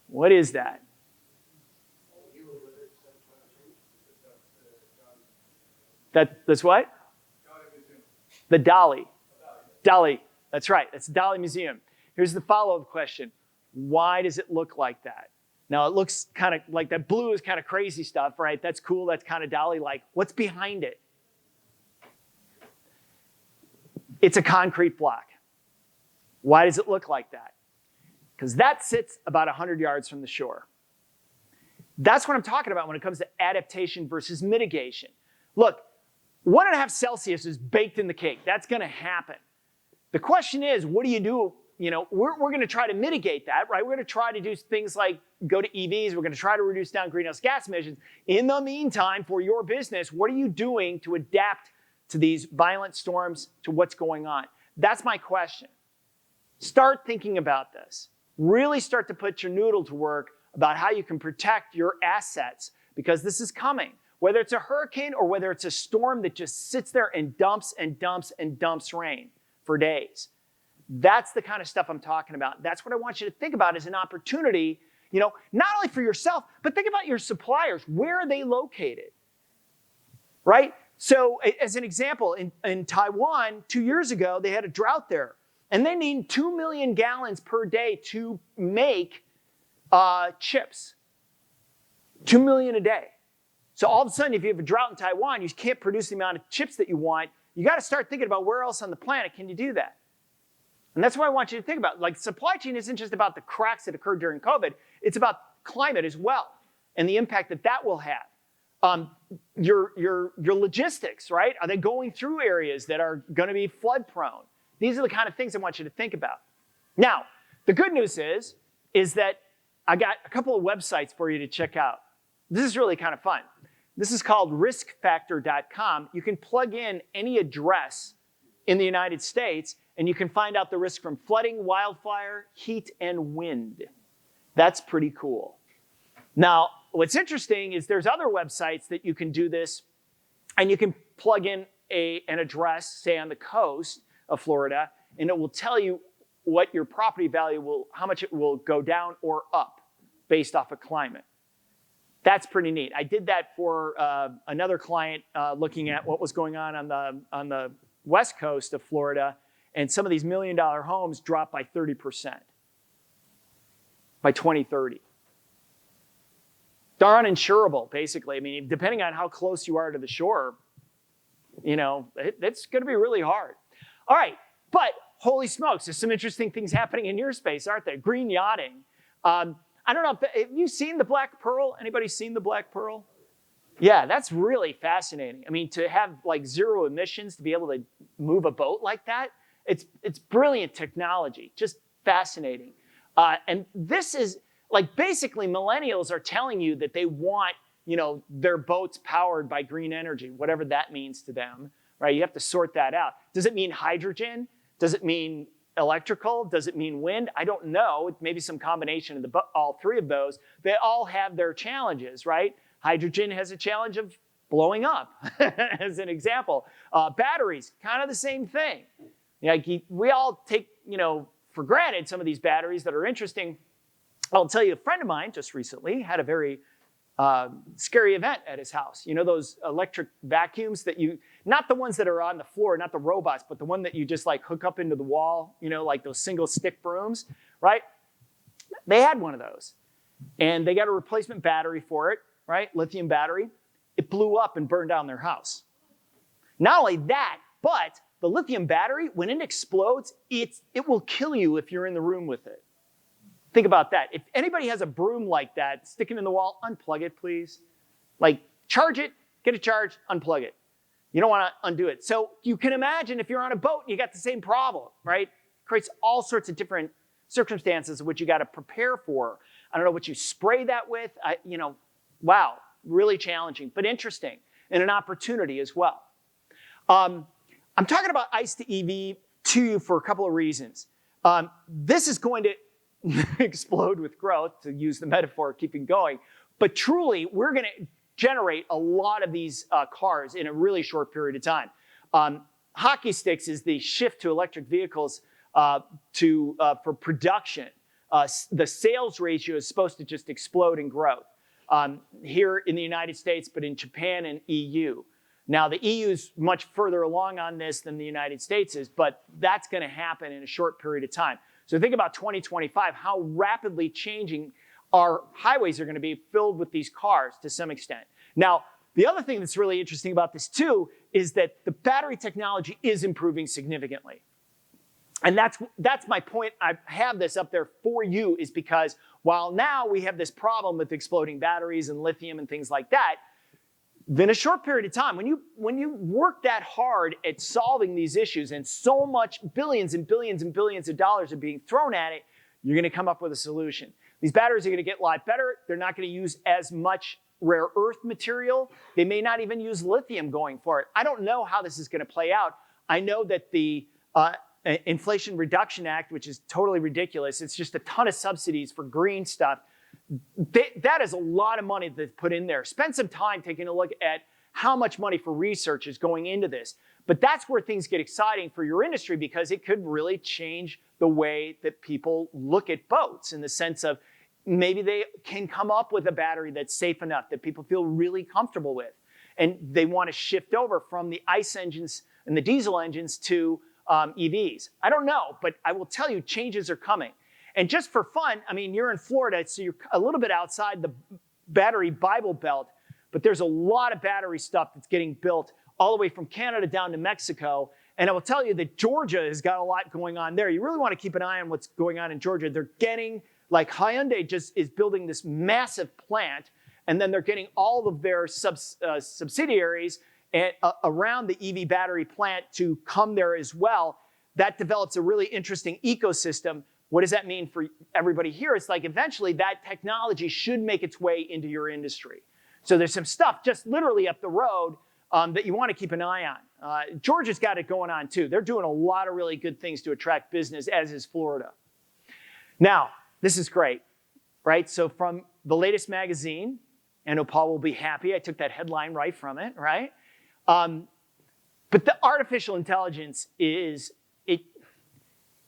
What is that? That's what? The Dolly. Dolly. That's right. That's the Dolly Museum. Here's the follow-up question. Why does it look like that? Now, it looks kind of like that blue is kind of crazy stuff, right? That's cool. That's kind of Dolly-like. What's behind it? It's a concrete block. Why does it look like that? Because that sits about 100 yards from the shore. That's what I'm talking about when it comes to adaptation versus mitigation. Look, 1.5 Celsius is baked in the cake. That's going to happen. The question is, what do you do? You know, we're going to try to mitigate that, right? We're going to try to do things like go to EVs. We're going to try to reduce down greenhouse gas emissions. In the meantime, for your business, what are you doing to adapt to these violent storms, to what's going on? That's my question. Start thinking about this. Really start to put your noodle to work about how you can protect your assets, because this is coming. Whether it's a hurricane or whether it's a storm that just sits there and dumps and dumps and dumps rain for days. That's the kind of stuff I'm talking about. That's what I want you to think about as an opportunity, you know, not only for yourself, but think about your suppliers. Where are they located? Right? So as an example, in Taiwan, 2 years ago, they had a drought there. And they need 2 million gallons per day to make chips. 2 million a day. So all of a sudden, if you have a drought in Taiwan, you can't produce the amount of chips that you want. You got to start thinking about where else on the planet can you do that? And that's what I want you to think about. Like, supply chain isn't just about the cracks that occurred during COVID. It's about climate as well and the impact that that will have. Your logistics, right? Are they going through areas that are going to be flood prone? These are the kind of things I want you to think about. Now, the good news is that I got a couple of websites for you to check out. This is really kind of fun. This is called riskfactor.com. You can plug in any address in the United States, and you can find out the risk from flooding, wildfire, heat, and wind. That's pretty cool. Now, what's interesting is there's other websites that you can do this, and you can plug in an address, say on the coast of Florida, and it will tell you what your property value will, how much it will go down or up based off of climate. That's pretty neat. I did that for another client looking at what was going on the west coast of Florida, and some of these $1 million homes dropped by 30% by 2030. They're uninsurable, basically. I mean, depending on how close you are to the shore, you know, it's going to be really hard. All right, but holy smokes, there's some interesting things happening in your space, aren't there? Green yachting. I don't know, have you seen the Black Pearl? Anybody seen the Black Pearl? Yeah, that's really fascinating. I mean, to have like 0 emissions, to be able to move a boat like that, it's brilliant technology, just fascinating. And this is like basically millennials are telling you that they want, you know, their boats powered by green energy, whatever that means to them, right? You have to sort that out. Does it mean hydrogen? Does it mean electrical? Does it mean wind? I don't know. Maybe some combination of all three of those. They all have their challenges, right? Hydrogen has a challenge of blowing up, as an example. Batteries, kind of the same thing. Like we all take, you know, for granted some of these batteries that are interesting. I'll tell you, a friend of mine just recently had a very scary event at his house. You know those electric vacuums that you, not the ones that are on the floor, not the robots, but the one that you just like hook up into the wall, you know, like those single stick brooms, right? They had one of those. And they got a replacement battery for it, right? Lithium battery. It blew up and burned down their house. Not only that, but the lithium battery, when it explodes, it will kill you if you're in the room with it. Think about that. If anybody has a broom like that, stick it in the wall, unplug it, please. Like, charge it, get it charged, unplug it. You don't want to undo it. So you can imagine if you're on a boat, you got the same problem, right? Creates all sorts of different circumstances which you got to prepare for. I don't know what you spray that with. Wow, really challenging, but interesting, and an opportunity as well. I'm talking about ICE to EV to you for a couple of reasons. This is going to explode with growth, to use the metaphor, keeping going. But truly, we're going to generate a lot of these cars in a really short period of time. Hockey sticks is the shift to electric vehicles for production. The sales ratio is supposed to just explode in growth here in the United States, but in Japan and EU. Now, the EU is much further along on this than the United States is, but that's going to happen in a short period of time. So think about 2025, how rapidly changing our highways are going to be filled with these cars to some extent. Now, the other thing that's really interesting about this too is that the battery technology is improving significantly. And that's my point. I have this up there for you, is because while now we have this problem with exploding batteries and lithium and things like that, in a short period of time, when you work that hard at solving these issues and so much billions and billions and billions of dollars are being thrown at it, you're going to come up with a solution. These batteries are going to get a lot better. They're not going to use as much rare earth material. They may not even use lithium going forward. I don't know how this is going to play out. I know that the Inflation Reduction Act, which is totally ridiculous, it's just a ton of subsidies for green stuff. That is a lot of money that's put in there. Spend some time taking a look at how much money for research is going into this. But that's where things get exciting for your industry, because it could really change the way that people look at boats, in the sense of maybe they can come up with a battery that's safe enough that people feel really comfortable with. And they want to shift over from the ICE engines and the diesel engines to EVs. I don't know, but I will tell you, changes are coming. And just for fun, I mean, you're in Florida, so you're a little bit outside the battery Bible Belt, but there's a lot of battery stuff that's getting built all the way from Canada down to Mexico. And I will tell you that Georgia has got a lot going on there. You really want to keep an eye on what's going on in Georgia. They're getting, like Hyundai just is building this massive plant, and then they're getting all of their subsidiaries around the EV battery plant to come there as well. That develops a really interesting ecosystem. What does that mean for everybody here? It's like eventually that technology should make its way into your industry. So there's some stuff just literally up the road that you want to keep an eye on. Georgia's got it going on too. They're doing a lot of really good things to attract business, as is Florida. Now, this is great, right? So from the latest magazine, I know Paul will be happy. I took that headline right from it, right? But the artificial intelligence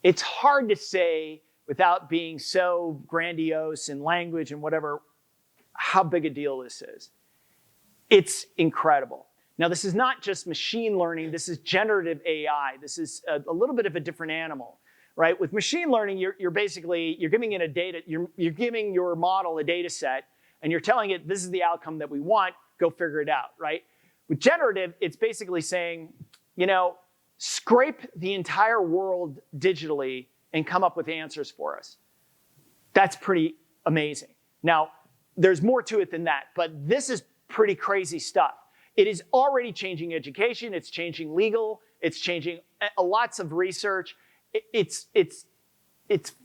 it's hard to say without being so grandiose in language and whatever, how big a deal this is. It's incredible. Now, this is not just machine learning. This is generative AI. This is a little bit of a different animal, right? With machine learning, you're giving it a data, you're giving your model a data set, and you're telling it, this is the outcome that we want, go figure it out, right? With generative, it's basically saying, scrape the entire world digitally and come up with answers for us. That's pretty amazing. Now, there's more to it than that, but this is pretty crazy stuff. It is already changing education. It's changing legal. It's changing lots of research. It's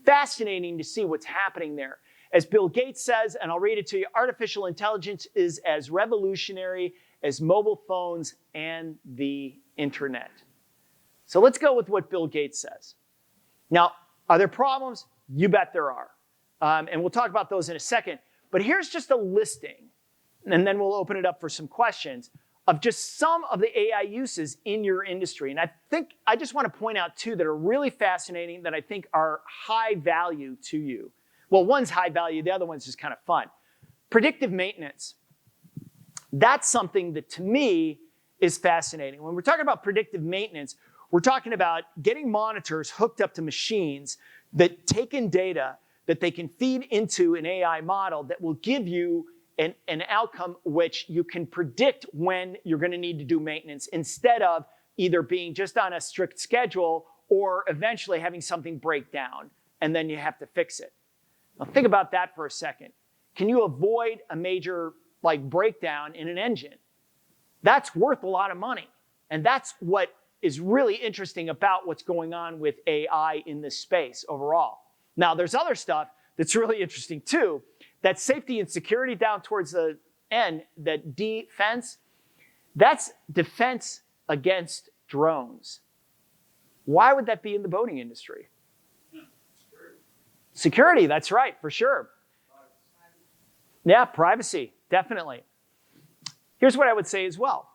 fascinating to see what's happening there. As Bill Gates says, and I'll read it to you, artificial intelligence is as revolutionary as mobile phones and the internet. So let's go with what Bill Gates says. Now, are there problems? You bet there are. And we'll talk about those in a second. But here's just a listing, and then we'll open it up for some questions, of just some of the AI uses in your industry. And I just want to point out two that are really fascinating, that I think are high value to you. Well, one's high value, the other one's just kind of fun. Predictive maintenance. That's something that, to me, is fascinating. When we're talking about predictive maintenance, we're talking about getting monitors hooked up to machines that take in data that they can feed into an AI model that will give you an outcome which you can predict when you're going to need to do maintenance, instead of either being just on a strict schedule or eventually having something break down and then you have to fix it. Now think about that for a second. Can you avoid a major breakdown in an engine? That's worth a lot of money. And that's what is really interesting about what's going on with AI in this space overall. Now, there's other stuff that's really interesting too. That safety and security down towards the end, that defense, that's defense against drones. Why would that be in the boating industry? Security, that's right, for sure. Yeah, privacy, definitely. Here's what I would say as well.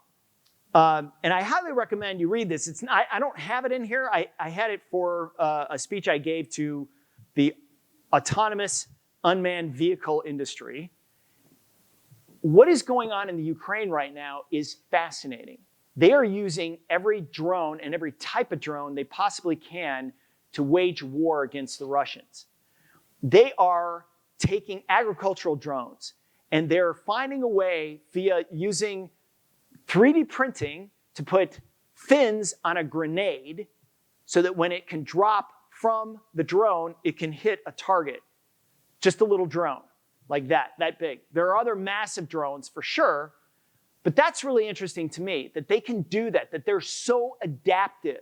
And I highly recommend you read this. I don't have it in here. I had it for a speech I gave to the autonomous unmanned vehicle industry. What is going on in the Ukraine right now is fascinating. They are using every drone and every type of drone they possibly can to wage war against the Russians. They are taking agricultural drones, and they're finding a way via using 3D printing to put fins on a grenade so that when it can drop from the drone, it can hit a target. Just a little drone like that big. There are other massive drones for sure, but that's really interesting to me that they can do that they're so adaptive.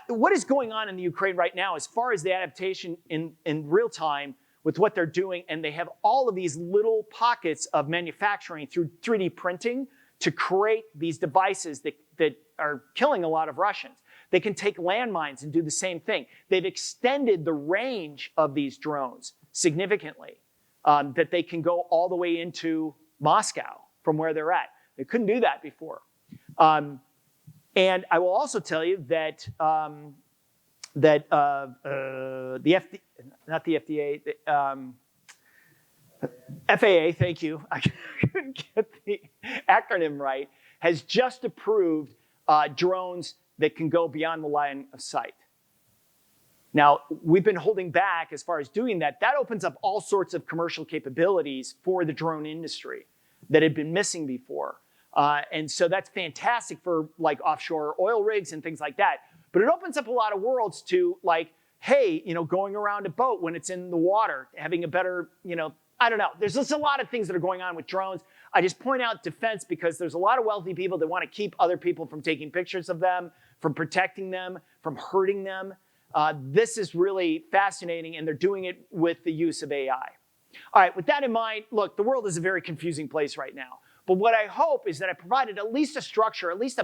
What is going on in the Ukraine right now as far as the adaptation in real time with what they're doing, and they have all of these little pockets of manufacturing through 3D printing to create these devices that are killing a lot of Russians. They can take landmines and do the same thing. They've extended the range of these drones significantly, that they can go all the way into Moscow from where they're at. They couldn't do that before. And I will also tell you that the FAA, thank you, I couldn't get the acronym right, has just approved drones that can go beyond the line of sight. Now, we've been holding back as far as doing that. That opens up all sorts of commercial capabilities for the drone industry that had been missing before. And so that's fantastic for like offshore oil rigs and things like that. But it opens up a lot of worlds to like, hey, going around a boat when it's in the water, having a better, I don't know. There's just a lot of things that are going on with drones. I just point out defense because there's a lot of wealthy people that want to keep other people from taking pictures of them, from protecting them, from hurting them. This is really fascinating, and they're doing it with the use of AI. All right, with that in mind, look, the world is a very confusing place right now. But what I hope is that I provided at least a structure, at least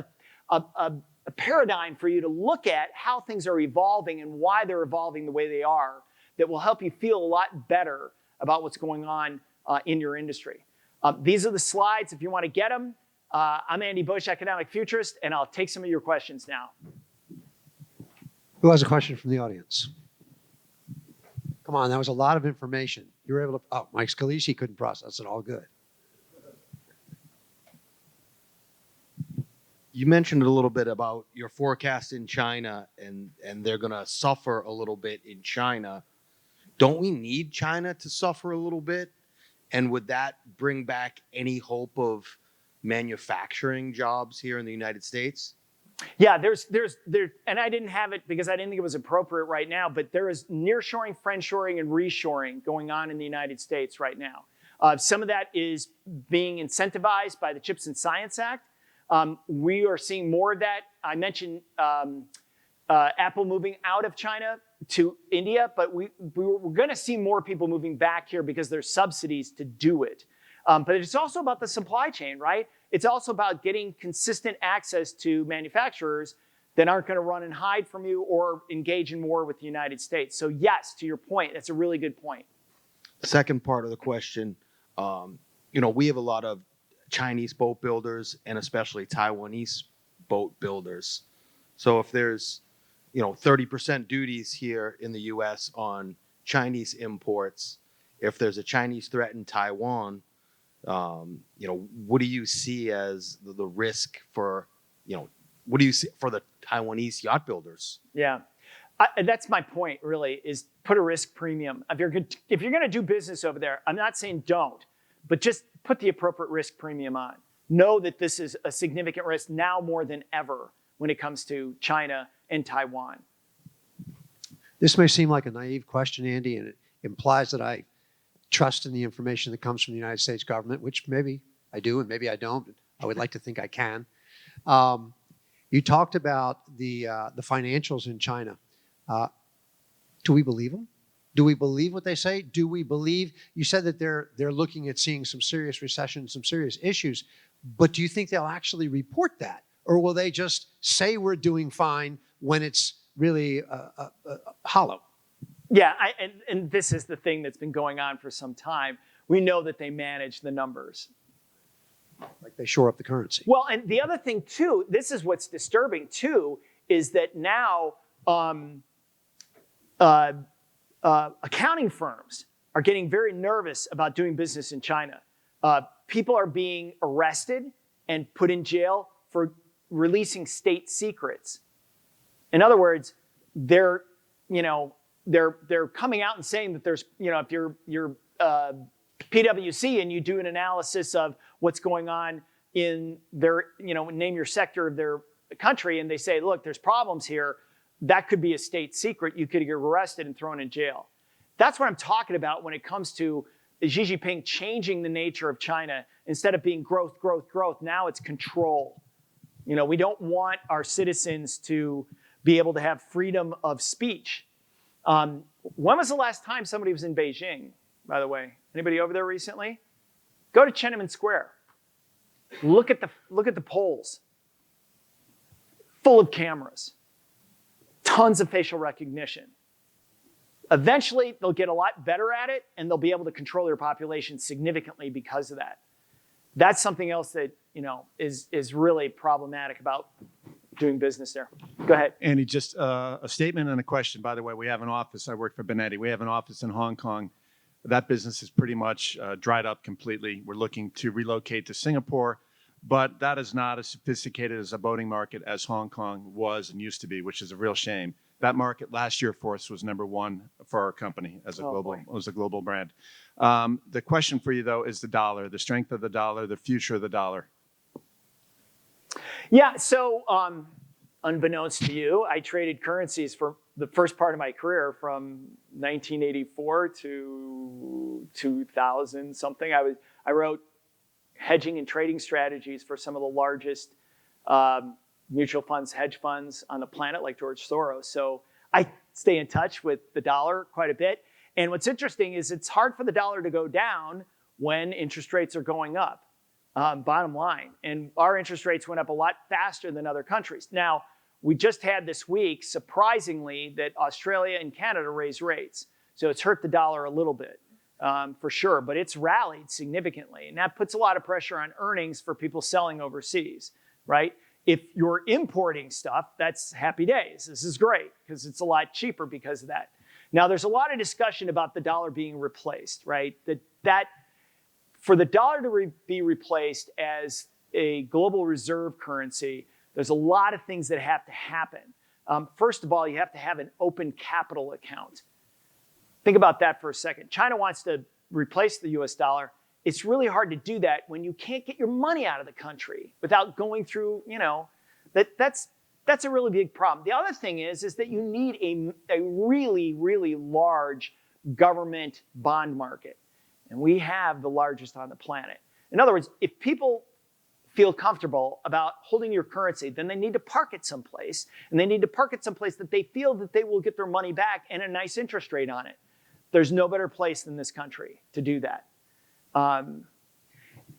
a paradigm for you to look at how things are evolving and why they're evolving the way they are that will help you feel a lot better about what's going on in your industry. These are the slides if you want to get them. I'm Andy Busch, economic futurist, and I'll take some of your questions now. Who has a question from the audience? Come on, that was a lot of information. You were able to, Mike Scalisi couldn't process it all good. You mentioned a little bit about your forecast in China, and they're going to suffer a little bit in China. Don't we need China to suffer a little bit? And would that bring back any hope of manufacturing jobs here in the United States? Yeah, there's, and I didn't have it because I didn't think it was appropriate right now, but there is nearshoring, friendshoring, and reshoring going on in the United States right now. Some of that is being incentivized by the CHIPS and Science Act. We are seeing more of that. I mentioned Apple moving out of China to India, but we're going to see more people moving back here because there's subsidies to do it. But it's also about the supply chain, right? It's also about getting consistent access to manufacturers that aren't going to run and hide from you or engage in war with the United States. So yes, to your point, that's a really good point. The second part of the question, we have a lot of Chinese boat builders and especially Taiwanese boat builders. So if there's, 30% duties here in the US on Chinese imports, if there's a Chinese threat in Taiwan, what do you see as the risk for, what do you see for the Taiwanese yacht builders? Yeah, that's my point really, is put a risk premium. If you're going to do business over there, I'm not saying don't, but just put the appropriate risk premium on. Know that this is a significant risk now more than ever when it comes to China and Taiwan. This may seem like a naive question, Andy, and it implies that I trust in the information that comes from the United States government, which maybe I do and maybe I don't. I would like to think I can. You talked about the financials in China. Do we believe them? Do we believe what they say? Do we believe, you said that they're looking at seeing some serious recession, some serious issues, but do you think they'll actually report that? Or will they just say we're doing fine when it's really hollow? Yeah, and this is the thing that's been going on for some time. We know that they manage the numbers. Like they shore up the currency. Well, and the other thing too, this is what's disturbing too, is that now accounting firms are getting very nervous about doing business in China. People are being arrested and put in jail for releasing state secrets. In other words, they're coming out and saying that there's, if you're PwC and you do an analysis of what's going on, in their, name your sector of their country, and they say, look, there's problems here, that could be a state secret. You could get arrested and thrown in jail. That's what I'm talking about when it comes to Xi Jinping changing the nature of China. Instead of being growth, growth, growth, now it's control. We don't want our citizens to be able to have freedom of speech. When was the last time somebody was in Beijing, by the way? Anybody over there recently? Go to Tiananmen Square. Look at the polls. Full of cameras. Tons of facial recognition. Eventually, they'll get a lot better at it, and they'll be able to control their population significantly because of that. That's something else that is really problematic about doing business there. Go ahead. Andy, just a statement and a question. By the way, we have an office. I work for Benetti. We have an office in Hong Kong. That business is pretty much dried up completely. We're looking to relocate to Singapore, but that is not as sophisticated as a boating market as Hong Kong was and used to be, which is a real shame. That market last year for us was #1 for our company as a global brand. The question for you though is the dollar, the strength of the dollar, the future of the dollar. Yeah, so unbeknownst to you, I traded currencies for the first part of my career from 1984 to 2000 something. I wrote hedging and trading strategies for some of the largest mutual funds, hedge funds on the planet, like George Soros. So I stay in touch with the dollar quite a bit. And what's interesting is it's hard for the dollar to go down when interest rates are going up, bottom line. And our interest rates went up a lot faster than other countries. Now, we just had this week, surprisingly, that Australia and Canada raised rates. So it's hurt the dollar a little bit, for sure, but it's rallied significantly. And that puts a lot of pressure on earnings for people selling overseas, right? If you're importing stuff, that's happy days. This is great because it's a lot cheaper because of that. Now, there's a lot of discussion about the dollar being replaced, right? That for the dollar to be replaced as a global reserve currency, there's a lot of things that have to happen. First of all, you have to have an open capital account. Think about that for a second. China wants to replace the US dollar. It's really hard to do that when you can't get your money out of the country without going through, that's a really big problem. The other thing is that you need a really, really large government bond market. And we have the largest on the planet. In other words, if people feel comfortable about holding your currency, then they need to park it someplace. And they need to park it someplace that they feel that they will get their money back and a nice interest rate on it. There's no better place than this country to do that. And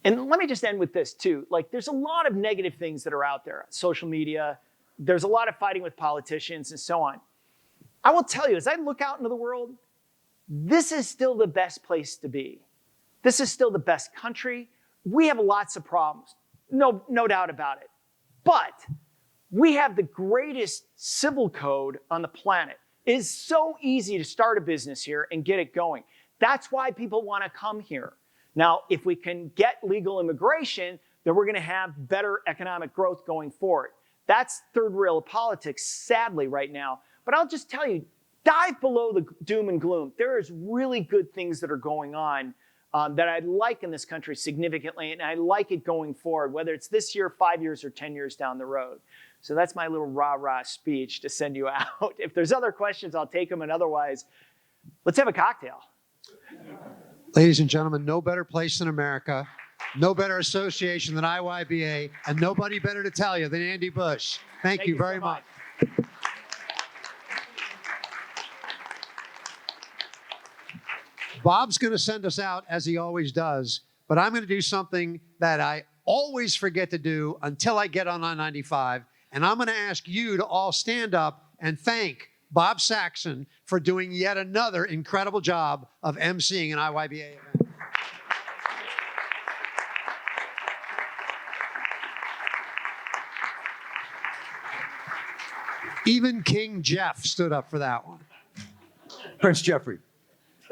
let me just end with this too. Like, there's a lot of negative things that are out there. Social media, there's a lot of fighting with politicians and so on. I will tell you, as I look out into the world, this is still the best place to be. This is still the best country. We have lots of problems, no doubt about it. But we have the greatest civil code on the planet. It is so easy to start a business here and get it going. That's why people want to come here. Now, if we can get legal immigration, then we're going to have better economic growth going forward. That's third rail of politics, sadly, right now. But I'll just tell you, dive below the doom and gloom. There is really good things that are going on that I like in this country significantly, and I like it going forward, whether it's this year, 5 years, or 10 years down the road. So that's my little rah-rah speech to send you out. If there's other questions, I'll take them, and otherwise, let's have a cocktail. Ladies and gentlemen, no better place than America, no better association than IYBA, and nobody better to tell you than Andy Busch. Thank you very so much. Bob's going to send us out, as he always does, but I'm going to do something that I always forget to do until I get on I-95, and I'm going to ask you to all stand up and thank Bob Saxon for doing yet another incredible job of emceeing an IYBA event. Even King Jeff stood up for that one. Prince Jeffrey.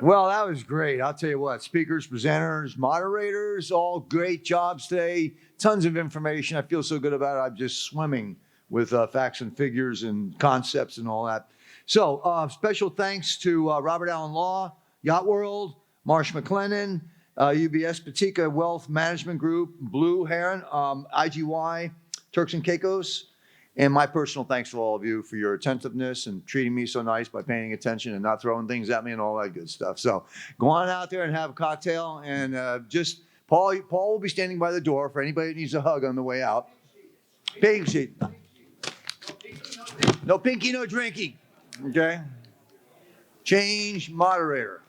Well, that was great. I'll tell you what, speakers, presenters, moderators, all great jobs today. Tons of information. I feel so good about it. I'm just swimming with facts and figures and concepts and all that. So special thanks to Robert Allen Law, Yachtworld, Marsh McLennan, UBS Patika Wealth Management Group, Blue Heron, IGY, Turks and Caicos. And my personal thanks to all of you for your attentiveness and treating me so nice by paying attention and not throwing things at me and all that good stuff. So go on out there and have a cocktail, and Paul will be standing by the door for anybody that needs a hug on the way out. Pink sheet. No pinky, no drinking. Okay? Change moderator.